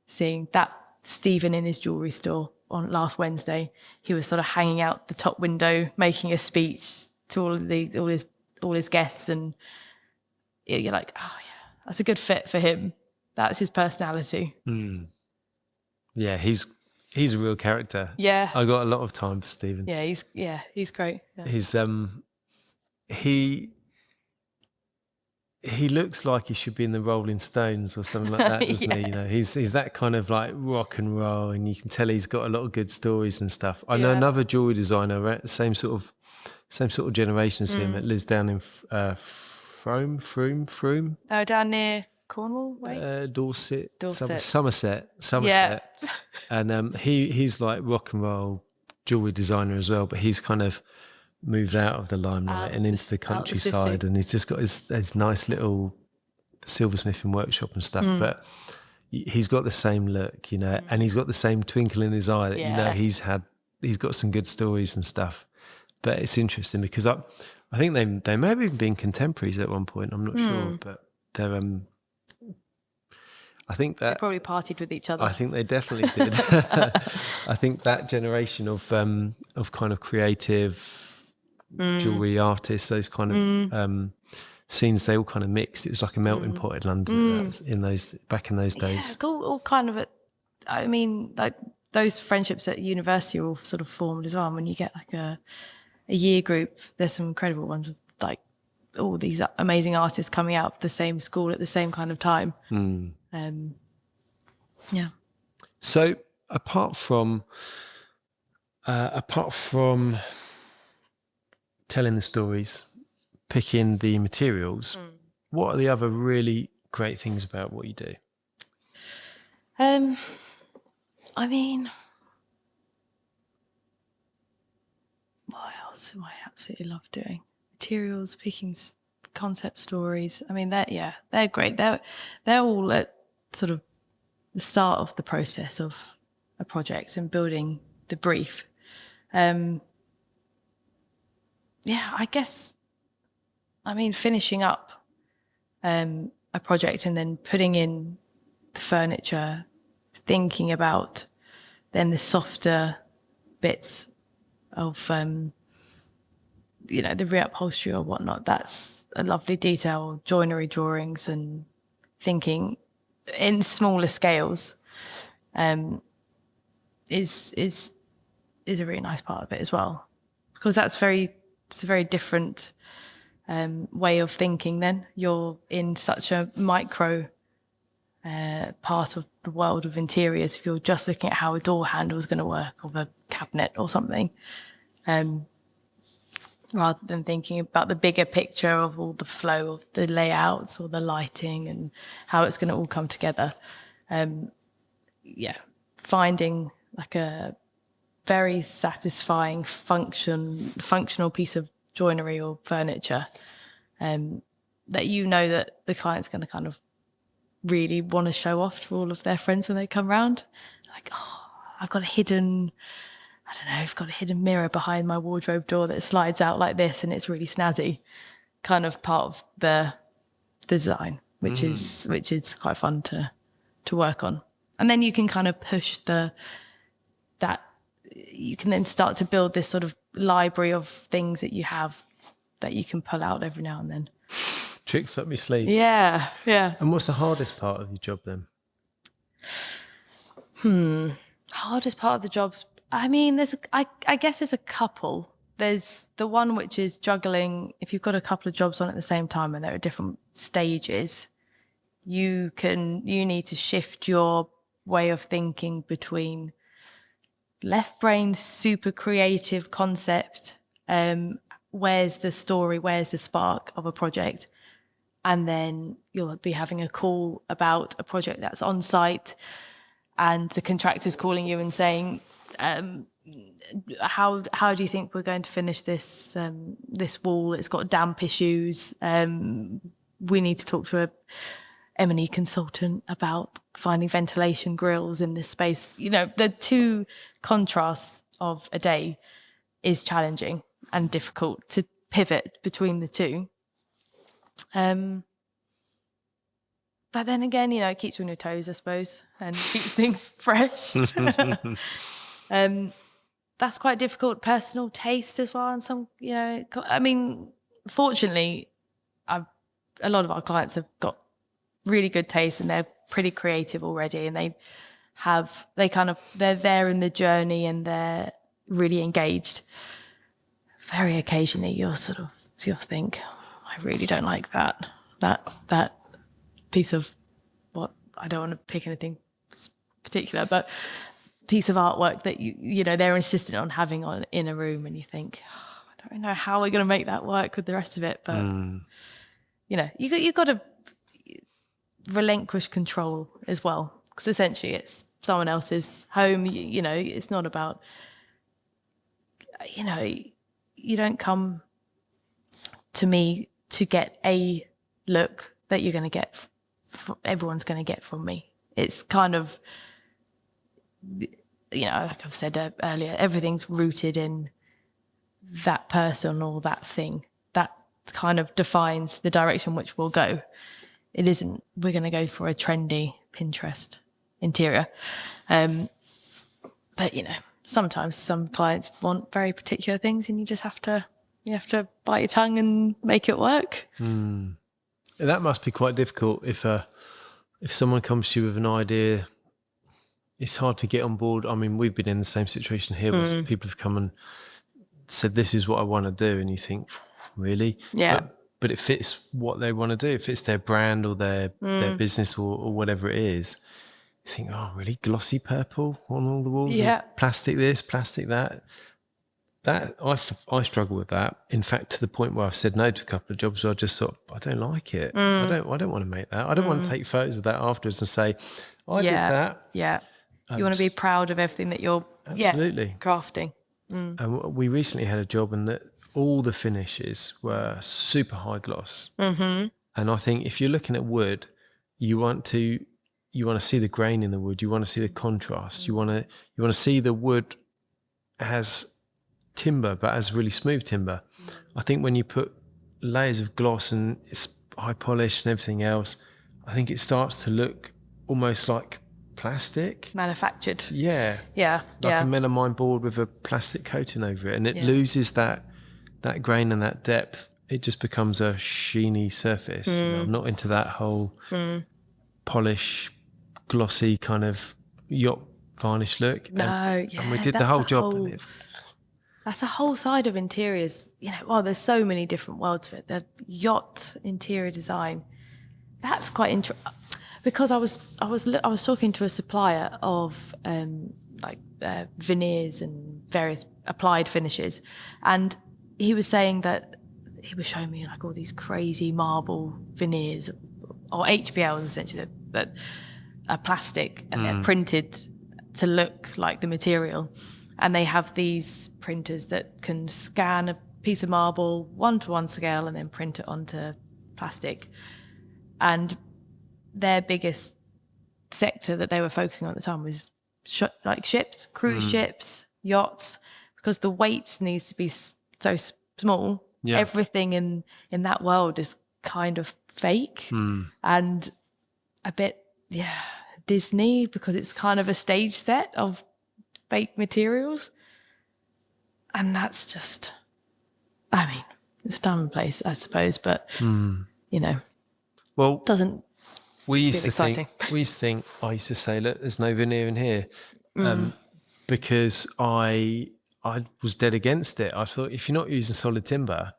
seeing that Stephen in his jewellery store on last Wednesday. He was sort of hanging out the top window, making a speech to all his guests. And you're like, oh yeah, that's a good fit for him. That's his personality. Yeah, he's a real character. Yeah. I got a lot of time for Stephen. Yeah, he's great. Yeah. He's he looks like he should be in the Rolling Stones or something like that, doesn't he? You know, he's that kind of like rock and roll, and you can tell he's got a lot of good stories and stuff. I know another jewelry designer, right? Same sort of generation as him, that lives down in Frome. Oh, down near Cornwall way? Dorset. Somerset. Yeah. And he's like rock and roll jewelry designer as well, but he's kind of moved out of the limelight and into the countryside, and he's just got his nice little silversmithing workshop and stuff. But he's got the same look, you know, and he's got the same twinkle in his eye that you know he's got some good stories and stuff. But it's interesting because I think they may have even been contemporaries at one point. I'm not sure, but they're I think that they probably partied with each other. I think they definitely did. I think that generation of kind of creative jewelry artists, those kind of scenes, they all kind of mixed. It was like a melting pot in London back in those days. Yeah, all kind of I mean, like those friendships at university are all sort of formed as well. And when you get like a year group, there's some incredible ones of like all these amazing artists coming out of the same school at the same kind of time. So apart from Apart from telling the stories, picking the materials, what are the other really great things about what you do? I mean, what else do I absolutely love doing? Materials, picking concept stories. I mean, they're great. They're all at sort of the start of the process of a project and building the brief. I guess, I mean, finishing up a project and then putting in the furniture, thinking about then the softer bits of, the reupholstery or whatnot. That's a lovely detail, joinery drawings and thinking in smaller scales is a really nice part of it as well, because it's a very different way of thinking. Then you're in such a micro part of the world of interiors. If you're just looking at how a door handle is going to work of a cabinet or something, rather than thinking about the bigger picture of all the flow of the layouts or the lighting and how it's going to all come together. Finding like a very satisfying functional piece of joinery or furniture that that the client's going to kind of really want to show off to all of their friends when they come round. Like, oh, I've got a hidden mirror behind my wardrobe door that slides out like this, and it's really snazzy. Kind of part of the design, which is quite fun to work on. And then you can kind of push you can then start to build this sort of library of things that you have that you can pull out every now and then. Tricks up my sleeve. Yeah. And what's the hardest part of your job then? Hardest part of the jobs. I mean, I guess there's a couple. There's the one which is juggling. If you've got a couple of jobs on at the same time and they're at different stages, you need to shift your way of thinking between left brain, super creative concept. Where's the story? Where's the spark of a project? And then you'll be having a call about a project that's on site, and the contractor's calling you and saying, how do you think we're going to finish this wall? It's got damp issues. We need to talk to a M&E consultant about finding ventilation grills in this space. The two contrasts of a day is challenging and difficult to pivot between the two. But then again, it keeps you on your toes, I suppose, and keeps things fresh. That's quite difficult. Personal taste as well. And some, I mean, fortunately, a lot of our clients have got really good taste and they're pretty creative already, and they're there in the journey and they're really engaged. Very occasionally you'll think, I really don't like that piece of what, I don't want to pick anything particular, but piece of artwork that they're insistent on having in a room, and you think, I don't know how we're going to make that work with the rest of it, but you've got to relinquish control as well, because essentially it's someone else's home. It's not about, you don't come to me to get a look that you're going to get, everyone's going to get from me. It's kind of, like I've said earlier, everything's rooted in that person or that thing. That kind of defines the direction which we'll go. It isn't, we're going to go for a trendy Pinterest interior. But, sometimes some clients want very particular things, and you just have to bite your tongue and make it work. That must be quite difficult if someone comes to you with an idea. It's hard to get on board. I mean, we've been in the same situation here where people have come and said, this is what I want to do. And you think, really? Yeah. But it fits what they want to do. It fits their brand or their business or whatever it is. think, oh, really glossy purple on all the walls, Yeah. plastic this, plastic that. That I struggle with that. In fact, to the point where I've said no to a couple of jobs where I just thought, I don't like it. I don't want to make that. I don't want to take photos of that afterwards and say, I did that. Yeah. You want to be proud of everything that you're Absolutely crafting. And we recently had a job and that all the finishes were super high gloss. Mm-hmm. And I think if you're looking at wood, you want to see the grain in the wood. You want to see the contrast. You want to see the wood has timber, but as really smooth timber. I think when you put layers of gloss and it's high polish and everything else, I think it starts to look almost like plastic. Manufactured. Yeah. Yeah. Like yeah. a melamine board with a plastic coating over it. And it loses that grain and that depth. It just becomes a sheeny surface. You know, I'm not into that whole polish, glossy kind of yacht varnish look. And we did the whole job. That's a whole side of interiors. You know, well, there's so many different worlds of it. The yacht interior design, that's quite interesting. Because I was talking to a supplier of veneers and various applied finishes, and he was saying that he was showing me like all these crazy marble veneers or HBLs essentially that are plastic and they're printed to look like the material. And they have these printers that can scan a piece of marble 1-to-1 scale and then print it onto plastic. And their biggest sector that they were focusing on at the time was like ships, cruise ships, yachts, because the weights needs to be so small. Yeah. Everything in that world is kind of fake and a bit, Disney, because it's kind of a stage set of fake materials. And that's just, I mean, it's time and place, I suppose, but, you know, well, doesn't we used to exciting. think, I used to say, look, there's no veneer in here because I was dead against it. I thought if you're not using solid timber,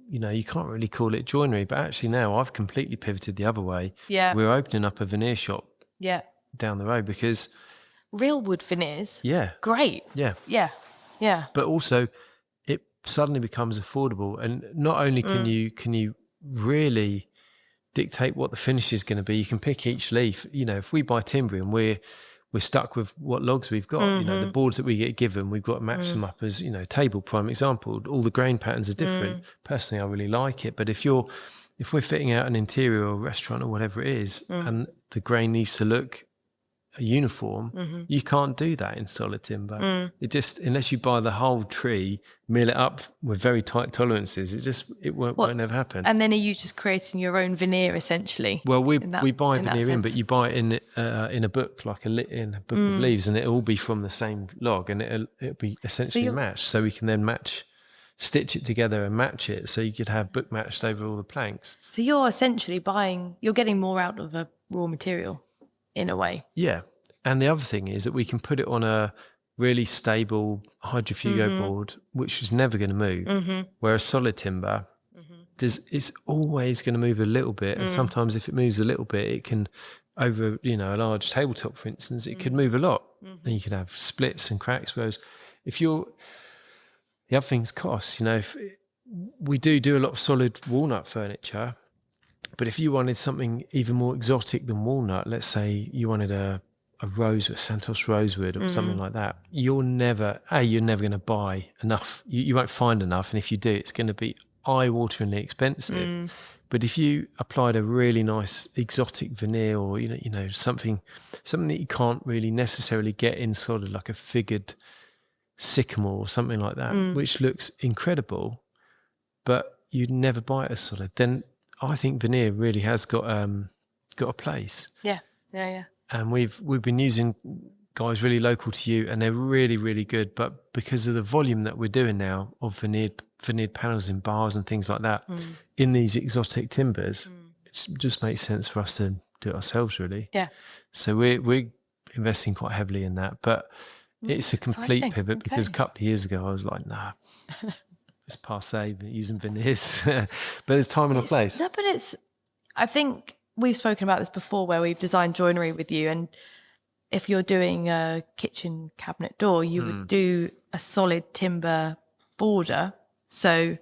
you know, you can't really call it joinery. But actually now I've completely pivoted the other way. Yeah. We're opening up a veneer shop down the road because... Real wood veneers? Yeah. Great. Yeah. Yeah. Yeah. But also it suddenly becomes affordable. And not only can you really dictate what the finish is going to be, you can pick each leaf. You know, if we buy timber and we're stuck with what logs we've got, you know, the boards that we get given, we've got to match them up as, you know, table, prime example. All the grain patterns are different. Personally, I really like it. But if we're fitting out an interior or a restaurant or whatever it is, and the grain needs to look a uniform, you can't do that in solid timber. It just, unless you buy the whole tree, mill it up with very tight tolerances, it won't ever happen. And then are you just creating your own veneer essentially? Well, we buy veneer in, but you buy it in a book, like in a book of leaves, and it'll all be from the same log, and it'll be essentially matched. So we can then stitch it together and match it, so you could have book matched over all the planks. So you're essentially you're getting more out of a raw material in a way. Yeah. And the other thing is that we can put it on a really stable hydrofugo board, which is never going to move. Whereas solid timber, it's always going to move a little bit. And sometimes if it moves a little bit, it can, over, you know, a large tabletop, for instance, it could move a lot. And you could have splits and cracks. Whereas the other thing's cost. You know, if we do a lot of solid walnut furniture, but if you wanted something even more exotic than walnut, let's say you wanted a Santos rosewood or something like that, you're never going to buy enough. You won't find enough. And if you do, it's going to be eye-wateringly expensive. But if you applied a really nice exotic veneer, or, you know, something that you can't really necessarily get in sort of like a figured sycamore or something like that, which looks incredible, but you'd never buy it as solid, then I think veneer really has got a place. Yeah. And we've been using guys really local to you, and they're really, really good. But because of the volume that we're doing now of veneered panels in bars and things like that, in these exotic timbers, it just makes sense for us to do it ourselves, really. Yeah. So we're investing quite heavily in that, but it's a complete pivot because a couple of years ago I was like, nah. It's passé using veneers, but there's time and a place. No, but I think we've spoken about this before where we've designed joinery with you, and if you're doing a kitchen cabinet door, you would do a solid timber border. So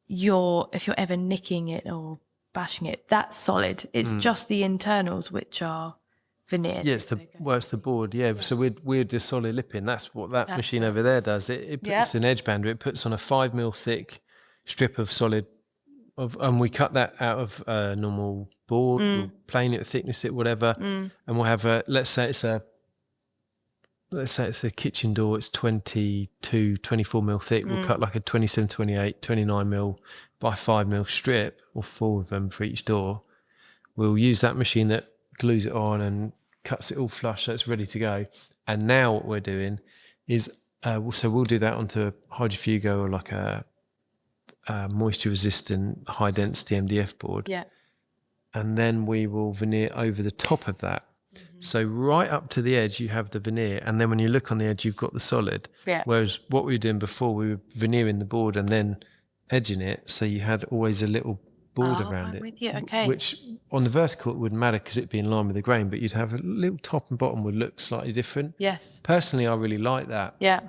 if you're ever nicking it or bashing it, that's solid. It's just the internals which are veneered. Yeah, it's the board. Yeah. So we're just solid lipping. That's what that machine over there does. It puts an edge bander. It puts on a 5 mil thick strip of solid and we cut that out of a normal board. We'll plane it, thickness it, whatever, and we'll have let's say it's a kitchen door. It's 22, 24 mil thick. We'll cut like a 27, 28, 29 mil by 5 mil strip, or 4 of them for each door. We'll use that machine that glues it on and cuts it all flush so it's ready to go. And now what we're doing is so we'll do that onto hydrofugo or like a moisture resistant high density MDF board. Yeah. And then we will veneer over the top of that. So right up to the edge you have the veneer, and then when you look on the edge you've got the solid. Yeah. Whereas what we were doing before, we were veneering the board and then edging it, so you had always a little board around it. With you. Okay. Which on the vertical it wouldn't matter because it'd be in line with the grain, but you'd have a little top and bottom would look slightly different. Yes. Personally, I really like that. Yeah.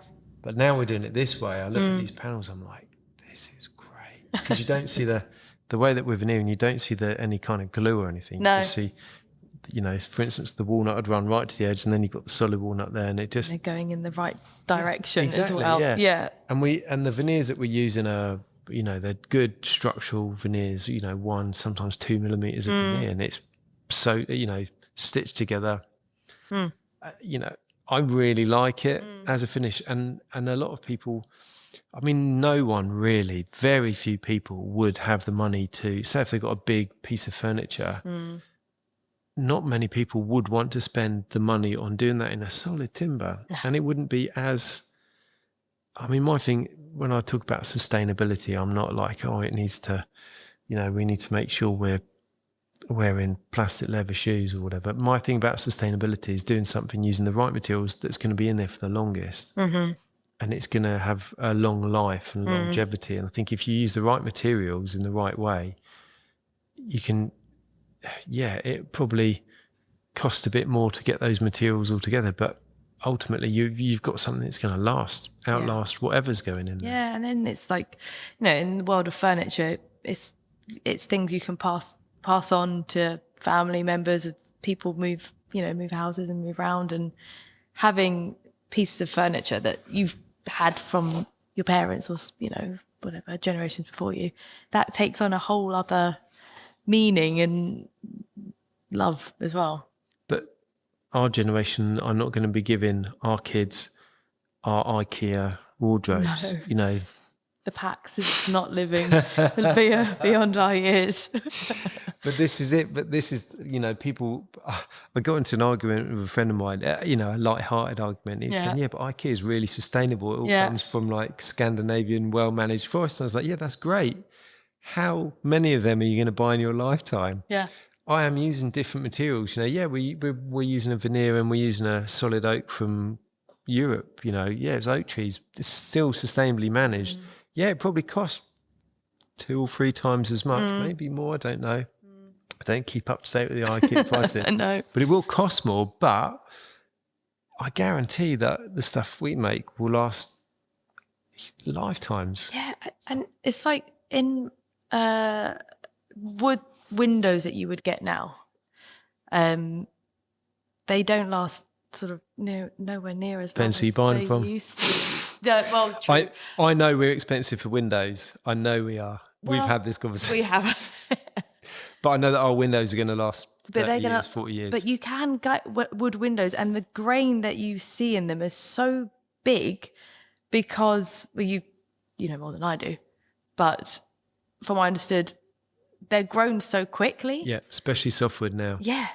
But now we're doing it this way. I look at these panels, I'm like, this is great. Because you don't see the way that we're veneering, you don't see any kind of glue or anything. No. You see, for instance, the walnut would run right to the edge and then you've got the solid walnut there and it just... They're going in the right direction exactly, as well. Yeah. And the veneers that we're using are, they're good structural veneers, 1, sometimes 2 millimeters of veneer, and it's so, stitched together. I really like it as a finish. And a lot of people, no one really, very few people would have the money to, say if they've got a big piece of furniture, not many people would want to spend the money on doing that in a solid timber. And it wouldn't be as, my thing, when I talk about sustainability, I'm not like, it needs to, we need to make sure we're wearing plastic leather shoes or whatever. My thing about sustainability is doing something using the right materials that's going to be in there for the longest. And it's going to have a long life and longevity. And I think if you use the right materials in the right way, you can, it probably costs a bit more to get those materials all together, but ultimately you've got something that's going to outlast whatever's going in there. Yeah, and then it's like, in the world of furniture, it's things you can pass on to family members as people move houses and move around, and having pieces of furniture that you've had from your parents or whatever generations before you, that takes on a whole other meaning and love as well. But our generation are not going to be giving our kids our IKEA wardrobes. No. The packs is not living beyond our years. But this is it. But this is, people. I got into an argument with a friend of mine. A light-hearted argument. He was saying, but IKEA is really sustainable. It all comes from like Scandinavian, well-managed forests. And I was like, yeah, that's great. How many of them are you going to buy in your lifetime? Yeah. I am using different materials. We're using a veneer and we're using a solid oak from Europe. It's oak trees. It's still sustainably managed. Yeah, it probably costs 2 or 3 times as much, maybe more. I don't know. I don't keep up to date with the IKEA prices. No. But it will cost more. But I guarantee that the stuff we make will last lifetimes. Yeah, and it's like in wood windows that you would get now. They don't last sort of nowhere near as long Depends who as you're buying they from. used to. Yeah, well, true. I know we're expensive for windows. I know we are. We've had this conversation. We have. But I know that our windows are going to last 40 years. But you can get wood windows, and the grain that you see in them is so big because, you know more than I do, but from what I understood, they're grown so quickly. Yeah, especially softwood now. Yeah.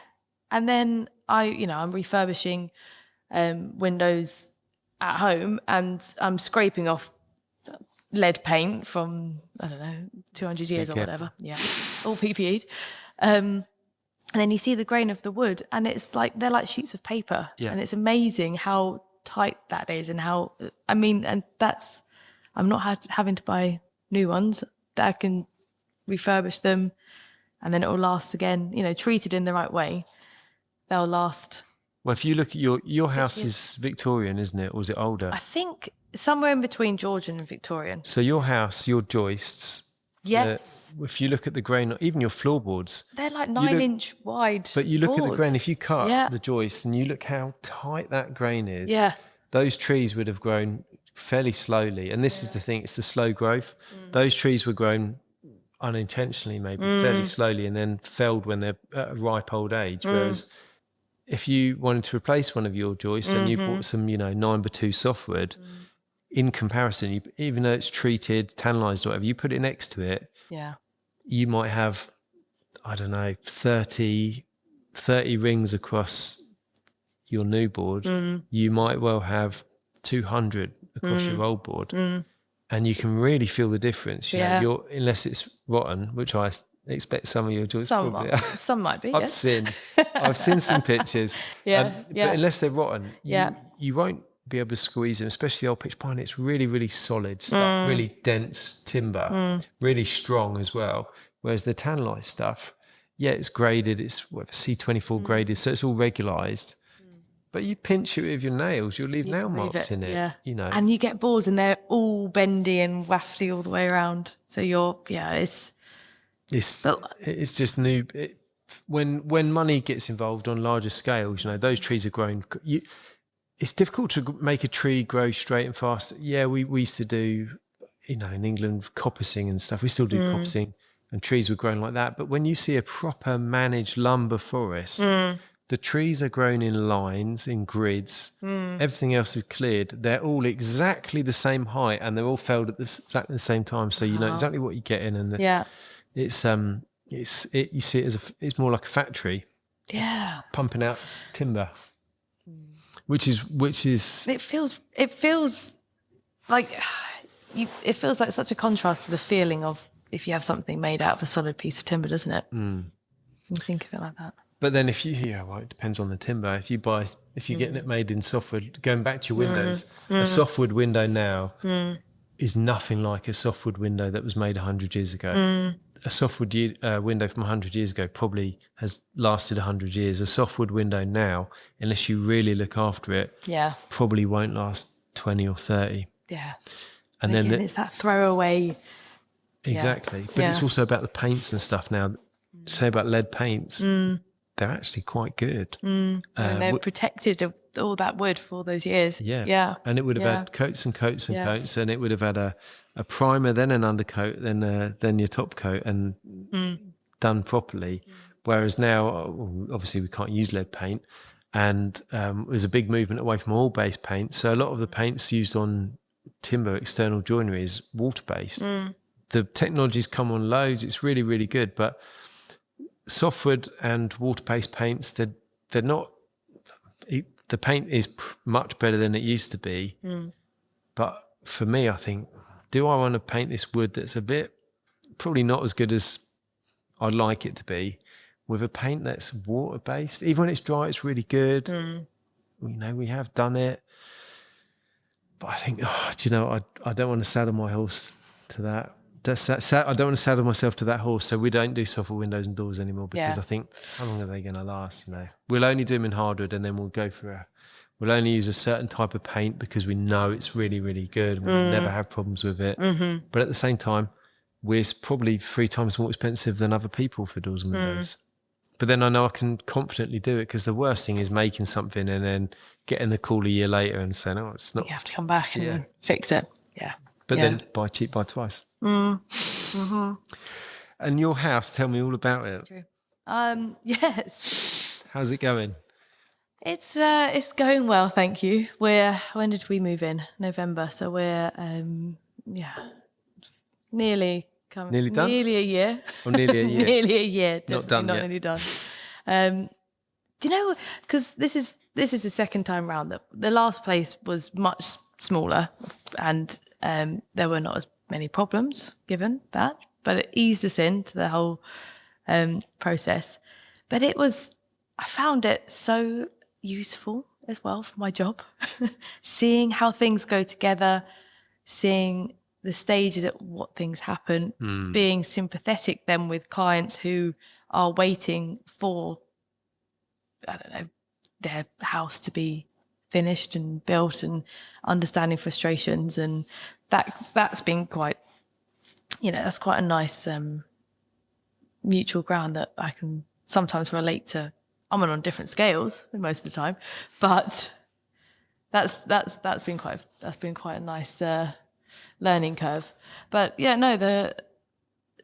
And then I'm refurbishing windows at home, and I'm scraping off lead paint from, 200 years or whatever. Yeah, all PPE'd. And then you see the grain of the wood, and it's like, they're like sheets of paper. Yeah. And it's amazing how tight that is, and and that's, I'm not having to buy new ones. I can refurbish them and then it will last again. You know, treated in the right way, they'll last. Well, if you look at your house is Victorian, isn't it? Or is it older? I think somewhere in between Georgian and Victorian. So your house, your joists. Yes. If you look at the grain, even your floorboards, They're like 9-inch wide. But you look at the boards. grain, if you cut the joist and you look how tight that grain is, those trees would have grown fairly slowly. And this is the thing, it's the slow growth. Those trees were grown unintentionally, maybe fairly slowly, and then felled when they're at a ripe old age. Whereas if you wanted to replace one of your joists and you bought some, 9x2 softwood, in comparison, even though it's treated, tannalised or whatever, you put it next to it, you might have, I don't know, 30 rings across your new board. You might well have 200 across your old board. And you can really feel the difference. You know, unless it's rotten, which I expect some of your joists probably are. Some might be. I've seen some pictures. But unless they're rotten, you won't be able to squeeze them, especially the old pitch pine. It's really, really solid stuff, really dense timber, really strong as well. Whereas the tanlite stuff, it's graded, it's C24 graded, so it's all regularised. But you pinch it with your nails, you'll leave nail marks in it, you know. And you get boards and they're all bendy and wafty all the way around. So it's just new. When money gets involved on larger scales, those trees are grown. It's difficult to make a tree grow straight and fast. Yeah, we used to do, in England, coppicing and stuff. We still do coppicing, and trees were grown like that. But when you see a proper managed lumber forest, the trees are grown in lines, in grids. Everything else is cleared. They're all exactly the same height, and they're all felled at exactly the same time. So you know exactly what you're getting. And you see it as it's more like a factory. Yeah. Pumping out timber. Which is it feels like it feels like such a contrast to the feeling of if you have something made out of a solid piece of timber, doesn't it? You think of it like that. But then if you it depends on the timber. If you're getting it made in softwood, going back to your windows, a softwood window now is nothing like a softwood window that was made 100 years ago. A softwood window from 100 years ago probably has lasted 100 years. A softwood window now, unless you really look after it, probably won't last 20 or 30. Yeah. And then it's that throwaway. Exactly. But it's also about the paints and stuff now. Say about lead paints, they're actually quite good. And they're protected of all that wood for all those years. Yeah. And it would have had coats and coats and coats, and it would have had a primer, then an undercoat, then your top coat, and done properly. Whereas now, obviously, we can't use lead paint, and there's a big movement away from oil-based paint. So a lot of the paints used on timber external joinery is water-based. The technology's come on loads. It's really, really good. But softwood and water-based paints, they're not. The paint is much better than it used to be. But for me, I think, do I want to paint this wood that's a bit, probably not as good as I'd like it to be, with a paint that's water-based? Even when it's dry, it's really good. We have done it. But I think, I don't want to saddle my horse to that. I don't want to saddle myself to that horse, so we don't do softwood windows and doors anymore, because I think, how long are they going to last? We'll only do them in hardwood, and then we'll go for we'll only use a certain type of paint because we know it's really, really good. We'll never have problems with it. But at the same time, we're probably 3 times more expensive than other people for doors and windows. But then I know I can confidently do it, because the worst thing is making something and then getting the call a year later and saying, it's not. You have to come back and fix it. Yeah. But then buy cheap, buy twice. And your house, tell me all about it. True. Yes. How's it going? It's going well, thank you. When did we move in? November. So we're nearly done. Nearly a year. Or nearly a year. Nearly a year. Definitely not nearly done. Do you know? Because this is the second time round. The last place was much smaller, and there were not as many problems given that, but it eased us into the whole process. But I found it so useful as well for my job, seeing how things go together, seeing the stages at what things happen, being sympathetic then with clients who are waiting for, I don't know, their house to be finished and built, and understanding frustrations. And that's been quite, that's quite a nice mutual ground that I can sometimes relate to. I'm on different scales most of the time, but that's been quite a nice learning curve. But yeah, no,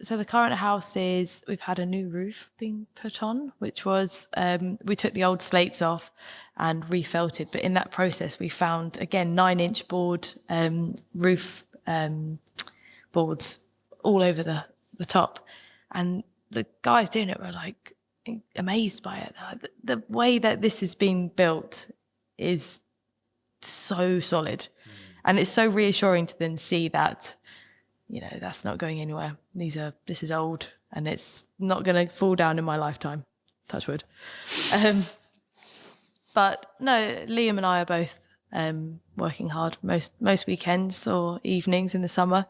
so the current house we've had a new roof being put on, which was, we took the old slates off and refelted. But in that process, we found, again, 9-inch board roof boards all over the top. And the guys doing it were like amazed by it. The way that this has been built is so solid. And it's so reassuring to then see that, that's not going anywhere. This is old, and it's not going to fall down in my lifetime. Touch wood. But no, Liam and I are both working hard most weekends or evenings in the summer,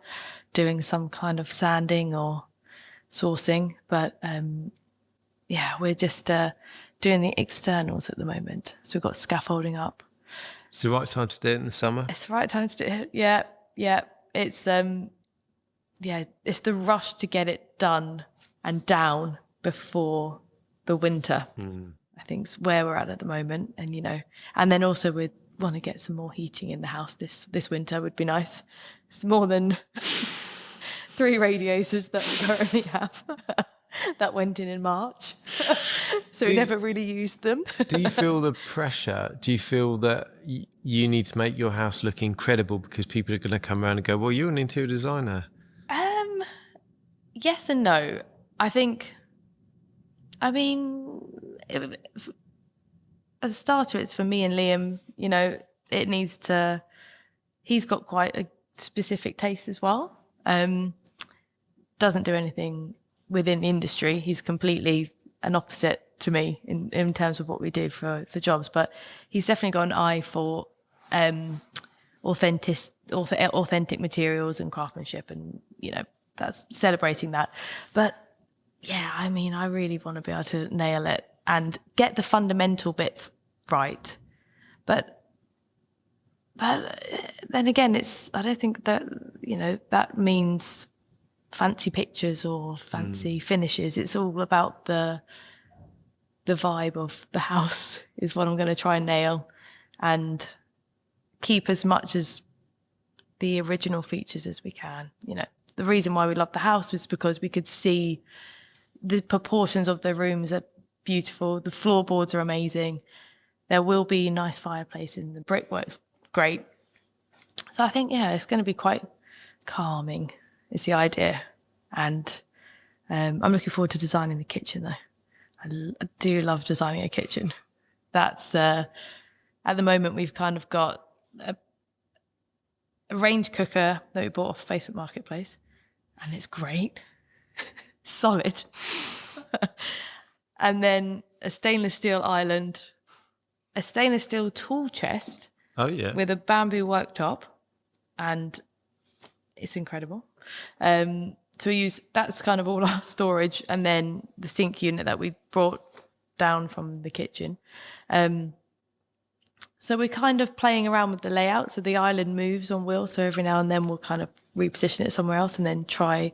doing some kind of sanding or sourcing. But we're just doing the externals at the moment. So we've got scaffolding up. It's the right time to do it in the summer. It's the right time to do it. Yeah. It's it's the rush to get it done and down before the winter. I think is where we're at the moment. And and then also we want to get some more heating in the house this winter. Would be nice. It's more than 3 radiators that we currently have. That went in March. So we never really used them. Do you feel the pressure? Do you feel that you need to make your house look incredible because people are going to come around and go, well, you're an interior designer? Yes and no. I think, as a starter, it's for me and Liam, it needs to, he's got quite a specific taste as well. Doesn't do anything within the industry. He's completely an opposite to me in terms of what we do for jobs, but he's definitely got an eye for authentic materials and craftsmanship, and that's celebrating that. But yeah, I really want to be able to nail it and get the fundamental bits right. But then again, I don't think that that means fancy pictures or fancy finishes. It's all about the vibe of the house is what I'm going to try and nail, and keep as much as the original features as we can. The reason why we loved the house was because we could see the proportions of the rooms are beautiful. The floorboards are amazing. There will be a nice fireplace, and the brickwork's great. So I think, it's going to be quite calming is the idea. And I'm looking forward to designing the kitchen, though. I do love designing a kitchen. That's, at the moment, we've kind of got a range cooker that we bought off Facebook Marketplace, and it's great. Solid. And then a stainless steel island, a stainless steel tool chest. Oh, yeah. With a bamboo worktop, and it's incredible. So that's kind of all our storage, and then the sink unit that we brought down from the kitchen. So we're kind of playing around with the layout. So the island moves on wheels. So every now and then we'll kind of reposition it somewhere else, and then try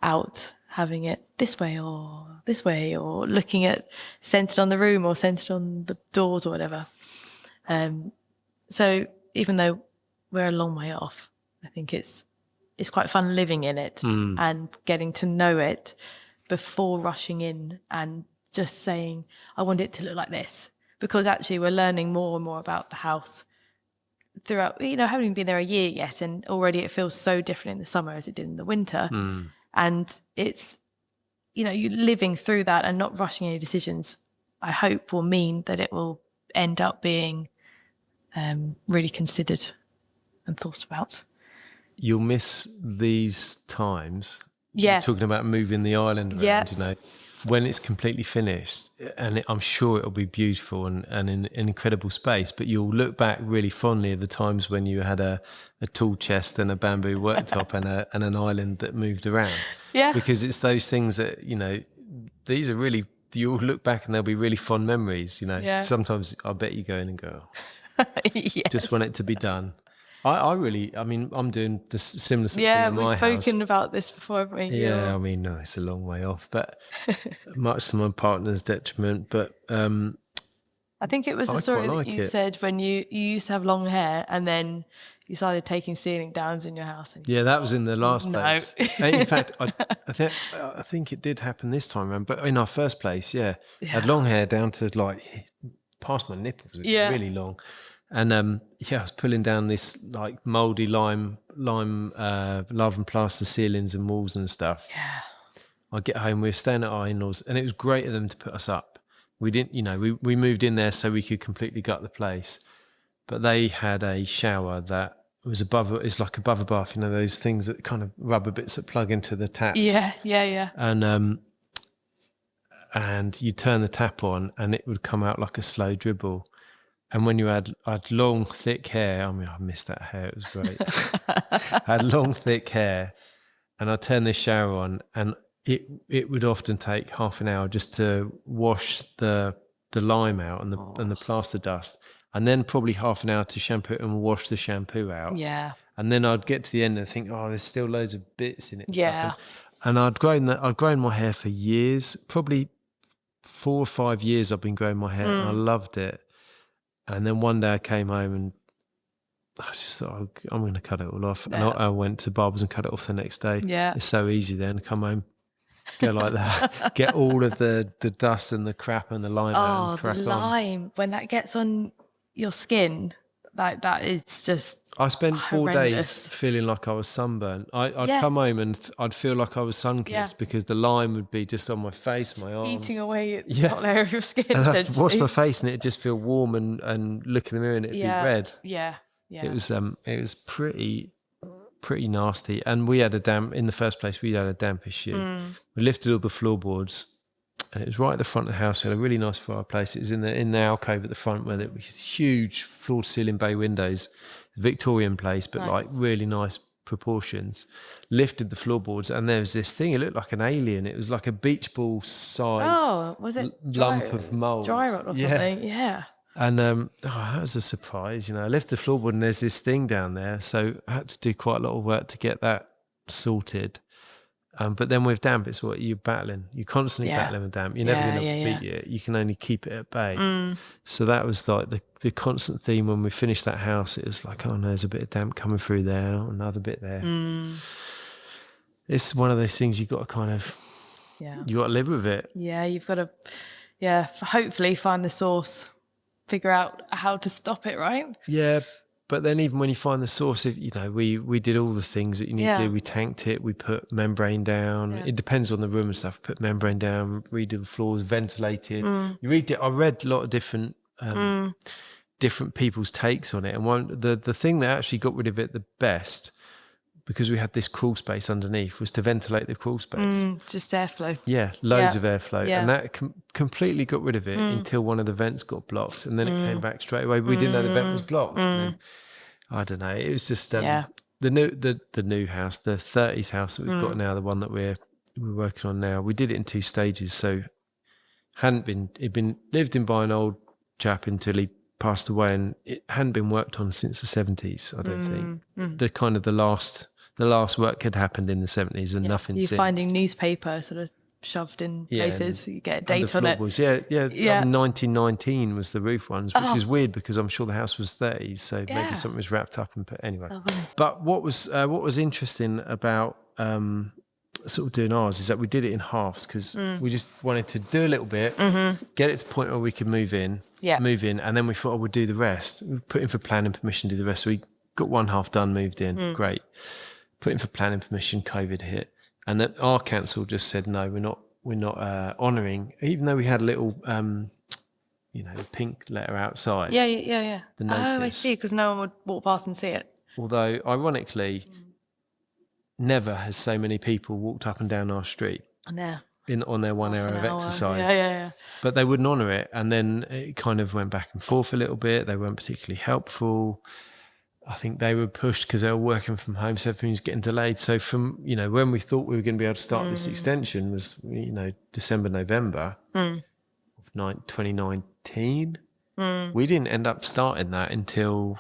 out having it this way or looking at centered on the room or centered on the doors or whatever. So even though we're a long way off, I think it's quite fun living in it and getting to know it before rushing in and just saying, I want it to look like this. Because actually we're learning more and more about the house throughout, haven't even been there a year yet, and already it feels so different in the summer as it did in the winter. And it's, you living through that and not rushing any decisions, I hope will mean that it will end up being really considered and thought about. You'll miss these times. Yeah. You're talking about moving the island around, when it's completely finished, and I'm sure it'll be beautiful and an incredible space, but you'll look back really fondly at the times when you had a tool chest and a bamboo worktop and an island that moved around. Yeah. Because it's those things that, these are really, you'll look back and they'll be really fond memories, Yeah. Sometimes I bet you go in and go, Yes. just want it to be done. I'm doing the similar sort of Yeah, thing in we've my spoken house. about this before, haven't we? Yeah, no, it's a long way off, but much to my partner's detriment. But I think it was the I story quite that like you it. said when you used to have long hair and then you started taking ceiling downs in your house. And Yeah, that was in the last no. place. In fact, I think it did happen this time around, but in our first place, I had long hair down to like past my nipples, which is really long. And I was pulling down this like mouldy lime lava and plaster ceilings and walls and stuff. Yeah. I get home, we were staying at our in-laws, and it was great of them to put us up. We didn't, we moved in there so we could completely gut the place. But they had a shower that was it's like above a bath, those things that kind of rubber bits that plug into the taps. Yeah. And you turn the tap on and it would come out like a slow dribble. And when I had long, thick hair, I missed that hair, it was great. I had long, thick hair, and I'd turn this shower on, and it would often take half an hour just to wash the lime out and the plaster dust, and then probably half an hour to shampoo it and wash the shampoo out. Yeah. And then I'd get to the end and think, there's still loads of bits in it. Yeah. And I'd grown my hair for years, probably 4 or 5 years I've been growing my hair, and I loved it. And then one day I came home and I just thought, I'm going to cut it all off. Yeah. And I went to barbers and cut it off the next day. Yeah. It's so easy then, come home, go like that, get all of the dust and the crap and the lime out and crack the lime, when that gets on your skin, that is just I spent 4 days horrendous. feeling like I was sunburned. I'd come home and I'd feel like I was sun-kissed because the lime would be just on my face, my arms. eating away at the top layer of your skin. And I'd wash my face and it'd just feel warm and look in the mirror and it'd be red. Yeah. It was pretty nasty. And we had in the first place, we had a damp issue. We lifted all the floorboards and it was right at the front of the house. We had a really nice fireplace. It was in the alcove at the front where there was huge floor-to-ceiling bay windows, Victorian place, but like really nice proportions. Lifted the floorboards and there was this thing. It looked like an alien. It was like a beach ball size. Oh, was it lump of mold? Dry rot or something? Yeah. And that was a surprise. I lifted the floorboard and there's this thing down there, so I had to do quite a lot of work to get that sorted. But then with damp, it's what you're battling. You're constantly battling with damp. You're never going to beat it. You can only keep it at bay. So that was like the constant theme when we finished that house. It was like, oh no, there's a bit of damp coming through there, another bit there. It's one of those things you've got to kind of, you got to live with it. Yeah, you've got to, hopefully find the source, figure out how to stop it, right? Yeah. But then even when you find the source, we did all the things that you need to do. We tanked it, we put membrane down. It depends on the room and stuff. Put membrane down, redo the floors, ventilated. I read a lot of different people's takes on it. And the thing that actually got rid of it the best, because we had this crawl space underneath, was to ventilate the crawl space. Just airflow. Yeah, loads of airflow. Yeah. And that completely got rid of it until one of the vents got blocked. And then it came back straight away. We didn't know the vent was blocked. And then, I don't know. It was just the new house, the 30s house that we've got now, the one that we're working on now. We did it in 2 stages. So it'd been lived in by an old chap until he passed away, and it hadn't been worked on since the 70s, I don't think. The kind of the last work had happened in the 70s and nothing since. You're finding newspaper sort of shoved in places. You get a date on it. Yeah. 1919 was the roof ones, which is weird because I'm sure the house was 30s, so maybe something was wrapped up and put anyway. But what was interesting about sort of doing ours is that we did it in halves because we just wanted to do a little bit, get it to the point where we could move in, and then we thought we'd do the rest. We put in for planning permission, do the rest. So we got one half done, moved in, great. Put in for planning permission, COVID hit, and then our council just said no, we're not honouring, even though we had a little the pink letter outside. Yeah. The notice. Oh, I see, because no one would walk past and see it. Although ironically, never has so many people walked up and down our street. And there. on their 1 hour of exercise. Yeah. But they wouldn't honour it. And then it kind of went back and forth a little bit. They weren't particularly helpful. I think they were pushed because they were working from home, so everything was getting delayed. So from, when we thought we were going to be able to start this extension was, December, November of 2019. We didn't end up starting that until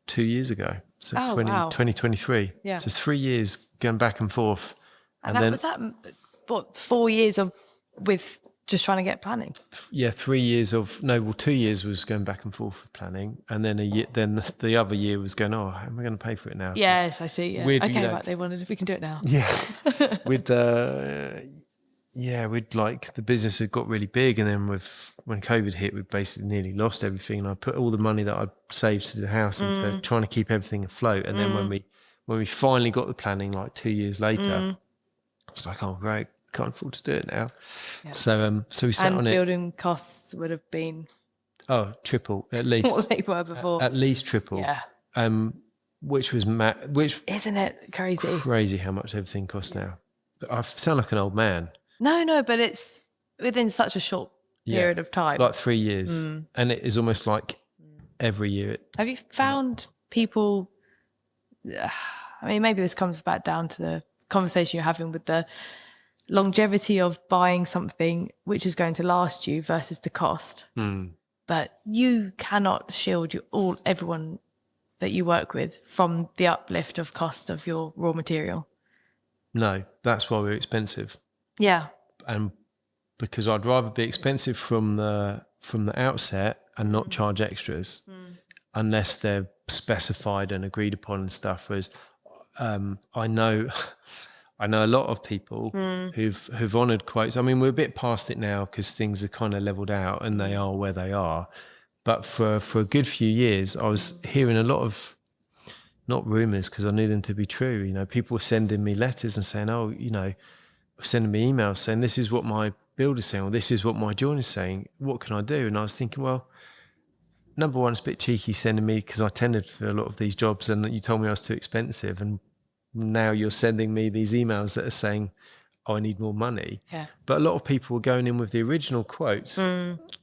2 years ago. So 2023. Yeah. So 3 years going back and forth. And then, was that, 4 years with just trying to get planning? Yeah, 3 years 2 years was going back and forth for planning, and then then the other year was going, how am I going to pay for it now? Yes, I see. Yeah. Right. They wanted, if we can do it now. Yeah, we'd like, the business had got really big, and then when COVID hit, we basically nearly lost everything, and I put all the money that I'd saved to the house into trying to keep everything afloat, and then when we finally got the planning, like 2 years later, I was like, oh great, can't afford to do it now. Yes. So we sat on it. And building costs would have been triple at least what they were before. At least triple. Yeah. Which was isn't it crazy? Crazy how much everything costs now. I sound like an old man. No, but it's within such a short period of time, like 3 years, and it is almost like every year. Have you found people? I mean, maybe this comes back down to the conversation you're having with the longevity of buying something which is going to last you versus the cost. But you cannot shield everyone that you work with from the uplift of cost of your raw material. No, that's why we're expensive. Yeah. And because I'd rather be expensive from the outset and not charge extras unless they're specified and agreed upon and stuff. Whereas I know a lot of people who've honoured quotes. I mean, we're a bit past it now because things are kind of levelled out and they are where they are. But for a good few years, I was hearing a lot of, not rumours because I knew them to be true. People were sending me letters and saying, sending me emails saying, this is what my builder's saying, or this is what my joiner's saying. What can I do? And I was thinking, well, number one, it's a bit cheeky sending me because I tendered for a lot of these jobs and you told me I was too expensive. And now you're sending me these emails that are saying, I need more money. Yeah. But a lot of people were going in with the original quotes,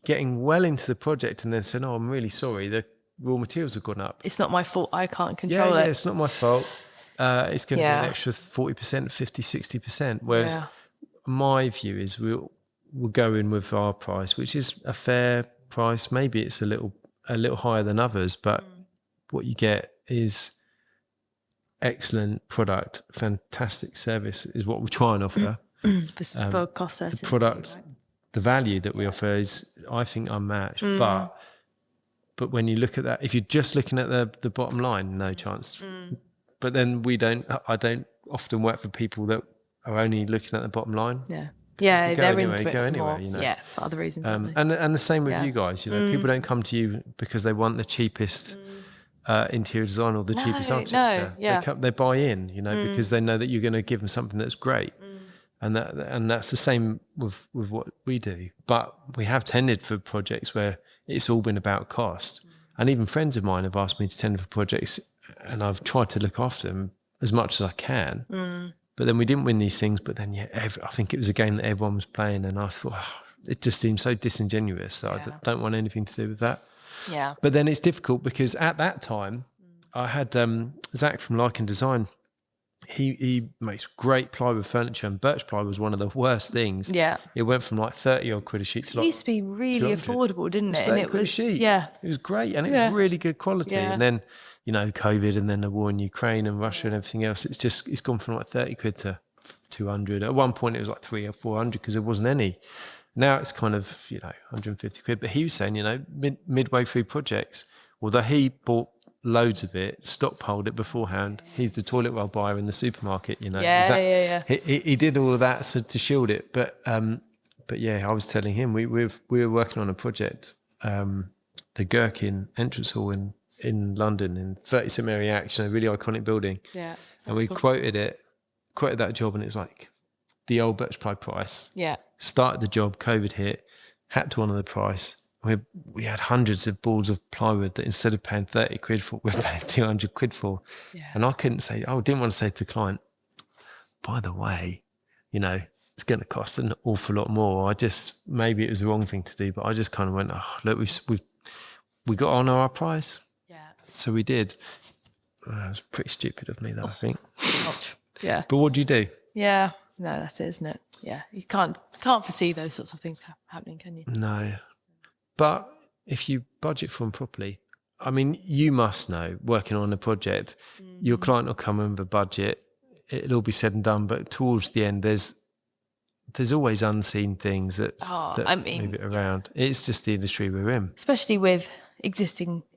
getting well into the project and then saying, I'm really sorry, the raw materials have gone up. It's not my fault. I can't control it. Yeah, it's not my fault. It's going to be an extra 40%, 50, 60%. Whereas my view is we'll go in with our price, which is a fair price. Maybe it's a little higher than others, but what you get is excellent product, fantastic service is what we try and offer. For cost certainty. The product, right? The value that we offer is, I think, unmatched. But when you look at that, if you're just looking at the bottom line, no chance. But then I don't often work for people that are only looking at the bottom line. Yeah. Yeah, they're into it go for anywhere, more. Yeah, for other reasons. And the same with you guys. People don't come to you because they want the cheapest interior design or the cheapest architecture. They buy in, because they know that you're going to give them something that's great. And that's the same with what we do. But we have tendered for projects where it's all been about cost. And even friends of mine have asked me to tender for projects, and I've tried to look after them as much as I can. But then we didn't win these things. But then, I think it was a game that everyone was playing, and I thought it just seemed so disingenuous. So I don't want anything to do with that. Yeah. But then it's difficult because at that time, I had Zach from Lichen Design. He makes great plywood furniture, and birch ply was one of the worst things. Yeah. It went from like 30 odd quid a sheet to like, it used to be really affordable, didn't it? And it was a sheet. Yeah. It was great, and it was really good quality. And then, COVID, and then the war in Ukraine and Russia and everything else, it's gone from like 30 quid to 200. At one point it was like 300 or 400 because there wasn't any. Now it's kind of, 150 quid. But he was saying, midway through projects, although he bought loads of it, stockpiled it beforehand. He's the toilet roll buyer in the supermarket, He did all of that to shield it. But I was telling him we were working on a project, the Gherkin entrance hall in London, in 30 St Mary Action, a really iconic building. Yeah. And we quoted that job, and it was like the old birch ply price. Yeah. Started the job, COVID hit, had to honour the price. We had hundreds of balls of plywood that instead of paying 30 quid for, we're paying 200 quid for. Yeah. And I didn't want to say to the client, by the way, it's going to cost an awful lot more. Maybe it was the wrong thing to do, but I just kind of went, oh, look, we got to honour our price. Yeah. So we did. It was pretty stupid of me, though, I think. Yeah. But what do you do? Yeah. No, that's it, isn't it? Yeah. You can't foresee those sorts of things happening, can you? No. But if you budget for them properly, I mean, you must know, working on a project, your client will come in with a budget, it'll all be said and done, but towards the end, there's always unseen things that move it around. It's just the industry we're in. Especially with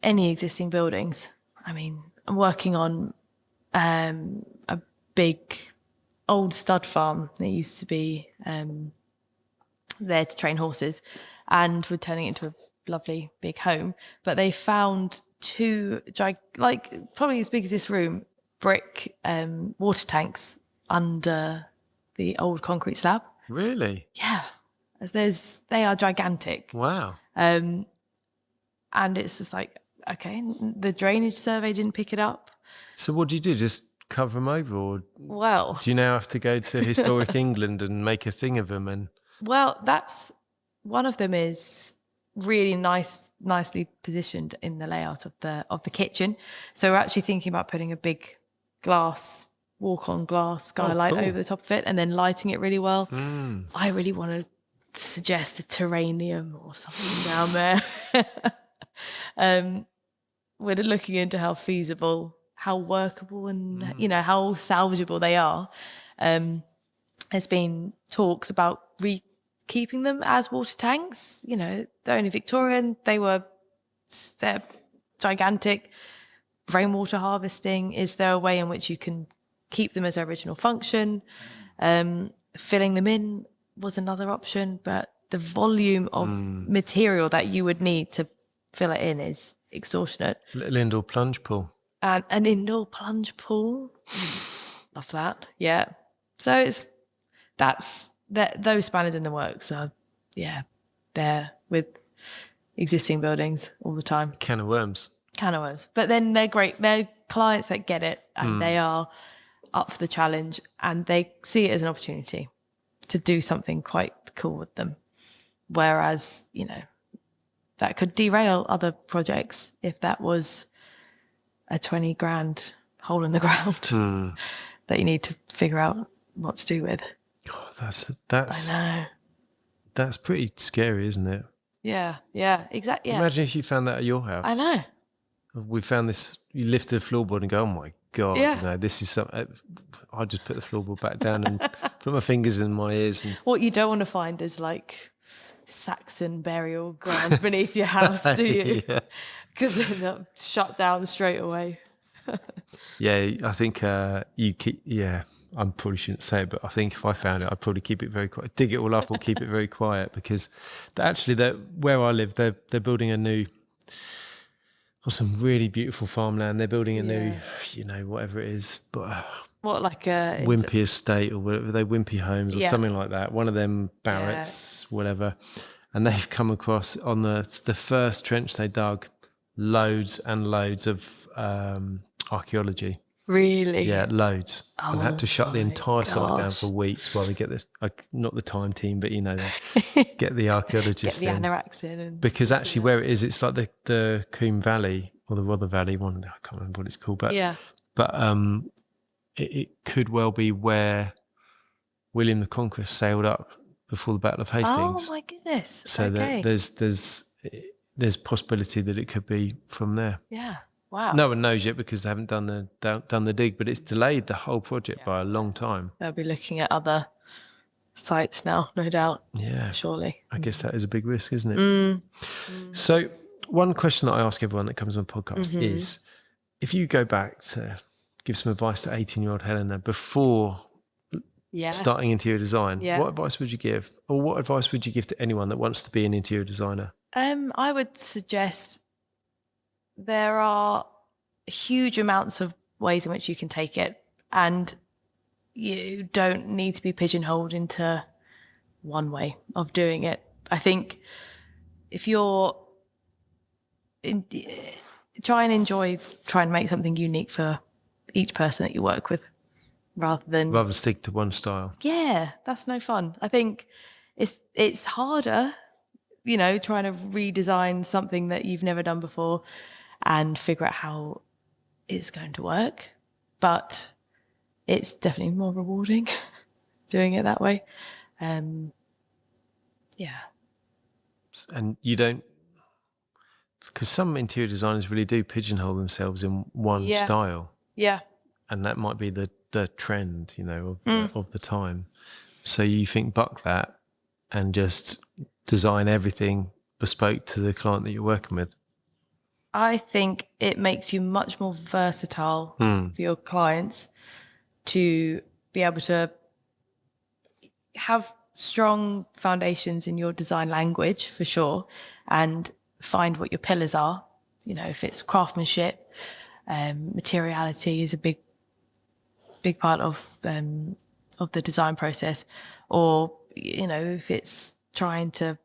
any existing buildings. I mean, I'm working on a big old stud farm that used to be there to train horses, and we're turning it into a lovely big home. But they found two, probably as big as this room, brick water tanks under the old concrete slab. Really? Yeah. They are gigantic. Wow. And it's just like, okay, the drainage survey didn't pick it up. So what do you do? Just cover them over? Or Well, do you now have to go to historic England and make a thing of them? And well, that's one of them is really nicely positioned in the layout of the kitchen. So we're actually thinking about putting a big walk-on glass skylight over the top of it and then lighting it really well. I really want to suggest a terrarium or something down there. We're looking into how feasible, how workable, and how salvageable they are. There's been talks about keeping them as water tanks. They're only Victorian. They're gigantic. Rainwater harvesting. Is there a way in which you can keep them as their original function? Filling them in was another option, but the volume of material that you would need to fill it in is extortionate. Little indoor plunge pool. And an indoor plunge pool. Love that. Yeah. So those spanners in the works are, there with existing buildings all the time. Can of worms. But then they're great. They're clients that get it and they are up for the challenge and they see it as an opportunity to do something quite cool with them. Whereas, that could derail other projects if that was a 20 grand hole in the ground that you need to figure out what to do with. Oh, I know. That's pretty scary, isn't it? Yeah, exactly. Yeah. Imagine if you found that at your house. I know. We found this, you lift the floorboard and go, oh my God, this is something. I just put the floorboard back down and put my fingers in my ears. And what you don't want to find is like Saxon burial ground beneath your house, do you? Because they're shut down straight away. I think I probably shouldn't say it, but I think if I found it, I'd probably keep it very quiet, dig it all up or keep it very quiet, because where I live, they're building some really beautiful farmland. They're building a new, whatever it is, but what, like a Wimpy estate or whatever, they Wimpy homes or something like that. One of them Barretts, whatever. And they've come across on the first trench they dug, loads and loads of archaeology. Really? Yeah, loads. And had to shut the entire site down for weeks while they get this, not the time team, but get the archaeologists get the anoraks in. Because actually where it is, it's like the Coombe Valley or the Rother Valley, I can't remember what it's called, but it could well be where William the Conqueror sailed up before the Battle of Hastings. Oh my goodness. So there's possibility that it could be from there. Yeah. Wow. No one knows yet because they haven't done the dig, but it's delayed the whole project by a long time. They'll be looking at other sites now, no doubt. Yeah. Surely. I guess that is a big risk, isn't it? So one question that I ask everyone that comes on the podcast is, if you go back to give some advice to 18-year-old Helena before starting interior design, what advice would you give? Or what advice would you give to anyone that wants to be an interior designer? I would suggest there are huge amounts of ways in which you can take it, and you don't need to be pigeonholed into one way of doing it. I think if you're try and make something unique for each person that you work with. rather than stick to one style. Yeah, that's no fun. I think it's harder, trying to redesign something that you've never done before and figure out how it's going to work. But it's definitely more rewarding doing it that way. Yeah. And you don't, because some interior designers really do pigeonhole themselves in one style. Yeah. And that might be the trend, of the time. So you think buck that and just design everything bespoke to the client that you're working with. I think it makes you much more versatile for your clients to be able to have strong foundations in your design language, for sure, and find what your pillars are. If it's craftsmanship, materiality is a big part of the design process, or if it's trying to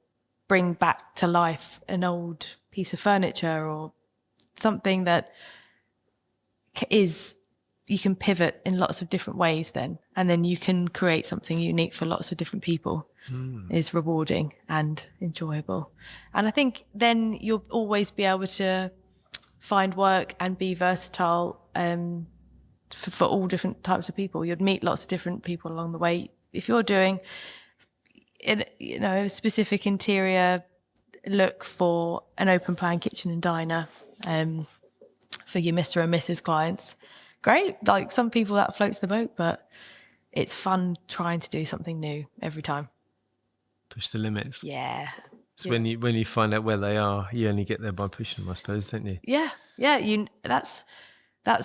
bring back to life an old piece of furniture or something that you can pivot in lots of different ways then, and then you can create something unique for lots of different people, is rewarding and enjoyable. And I think then you'll always be able to find work and be versatile for all different types of people. You'd meet lots of different people along the way. If you're doing a specific interior look for an open plan kitchen and diner for your Mr. and Mrs. clients, great. Like, some people that floats the boat, but it's fun trying to do something new every time. Push the limits. Yeah. So when you find out where they are, you only get there by pushing them, I suppose, don't you? Yeah. That's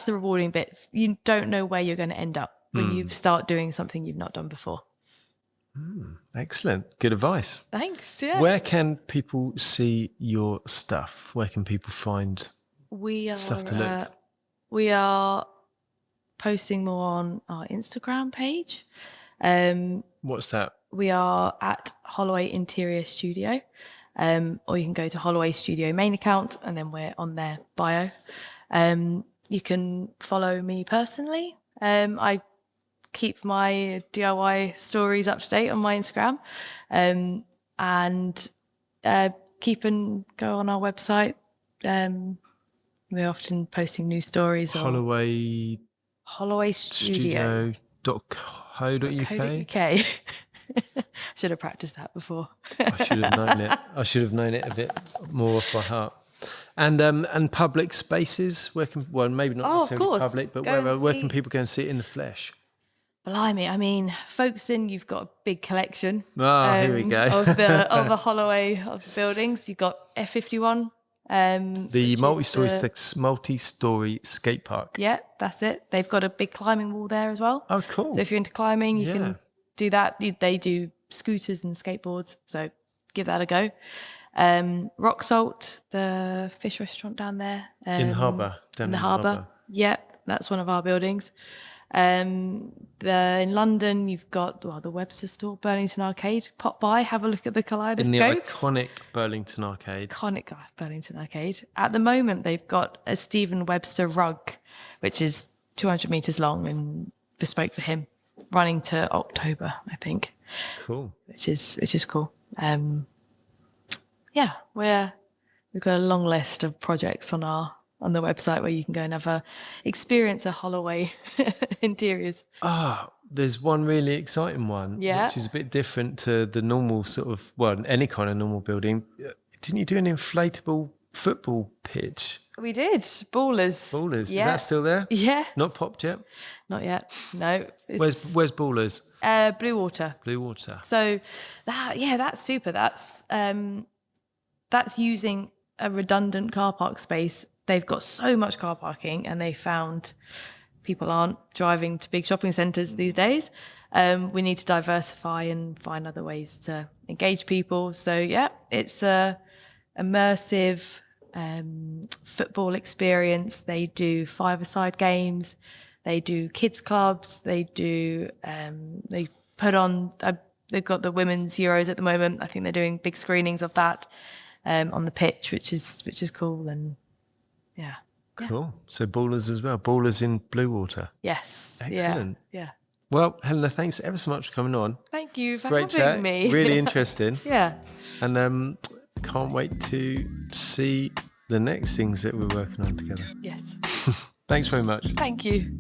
the rewarding bit. You don't know where you're going to end up when you start doing something you've not done before. Excellent. Good advice. Thanks. Yeah. Where can people see your stuff? Where can people find stuff to look? We are posting more on our Instagram page. What's that? We are at Hollaway Interior Studio, or you can go to Hollaway Studio main account, and then we're on their bio. You can follow me personally. I keep my DIY stories up to date on my Instagram, and keep and go on our website. We're often posting new stories. Hollaway Studio.co.uk. Should have practiced that before. I should have known it. I should have known it a bit more off by heart. And public spaces, maybe not necessarily public, but where can people go and see it in the flesh? Blimey, I mean, Folkestone, you've got a big collection. Here we go. of the Hollaway of the buildings. You've got F51. The multi-storey skate park. Yeah, that's it. They've got a big climbing wall there as well. Oh, cool. So if you're into climbing, you can do that. They do scooters and skateboards, so give that a go. Rock Salt, the fish restaurant down there. In the harbour. In the harbour. Yeah, that's one of our buildings. In London, you've got the Webster store, Burlington Arcade. Pop by, have a look at the kaleidoscopes. In the iconic Burlington Arcade. Burlington Arcade. At the moment, they've got a Stephen Webster rug, which is 200 metres long and bespoke for him, running to October, I think. Cool. Which is cool. We've got a long list of projects on the website where you can go and experience a Hollaway interiors. There's one really exciting one, which is a bit different to the normal sort of, any kind of normal building. Didn't you do an inflatable football pitch? We did. Ballers. Yeah. Is that still there? Yeah. Not popped yet? Not yet. No. Where's Ballers? Blue Water. So that's super. That's using a redundant car park space. They've got so much car parking, and they found people aren't driving to big shopping centres these days. We need to diversify and find other ways to engage people. So it's a immersive football experience. They do five-a-side games. They do kids clubs. They do. They put on. They've got the women's Euros at the moment. I think they're doing big screenings of that on the pitch, which is cool. And Cool. So ballers as well. Ballers in blue water. Yes. Excellent. Yeah. Well, Helena, thanks ever so much for coming on. Thank you for Great having chat. me. Really interesting. Yeah. And can't wait to see the next things that we're working on together. Yes. Thanks very much. Thank you.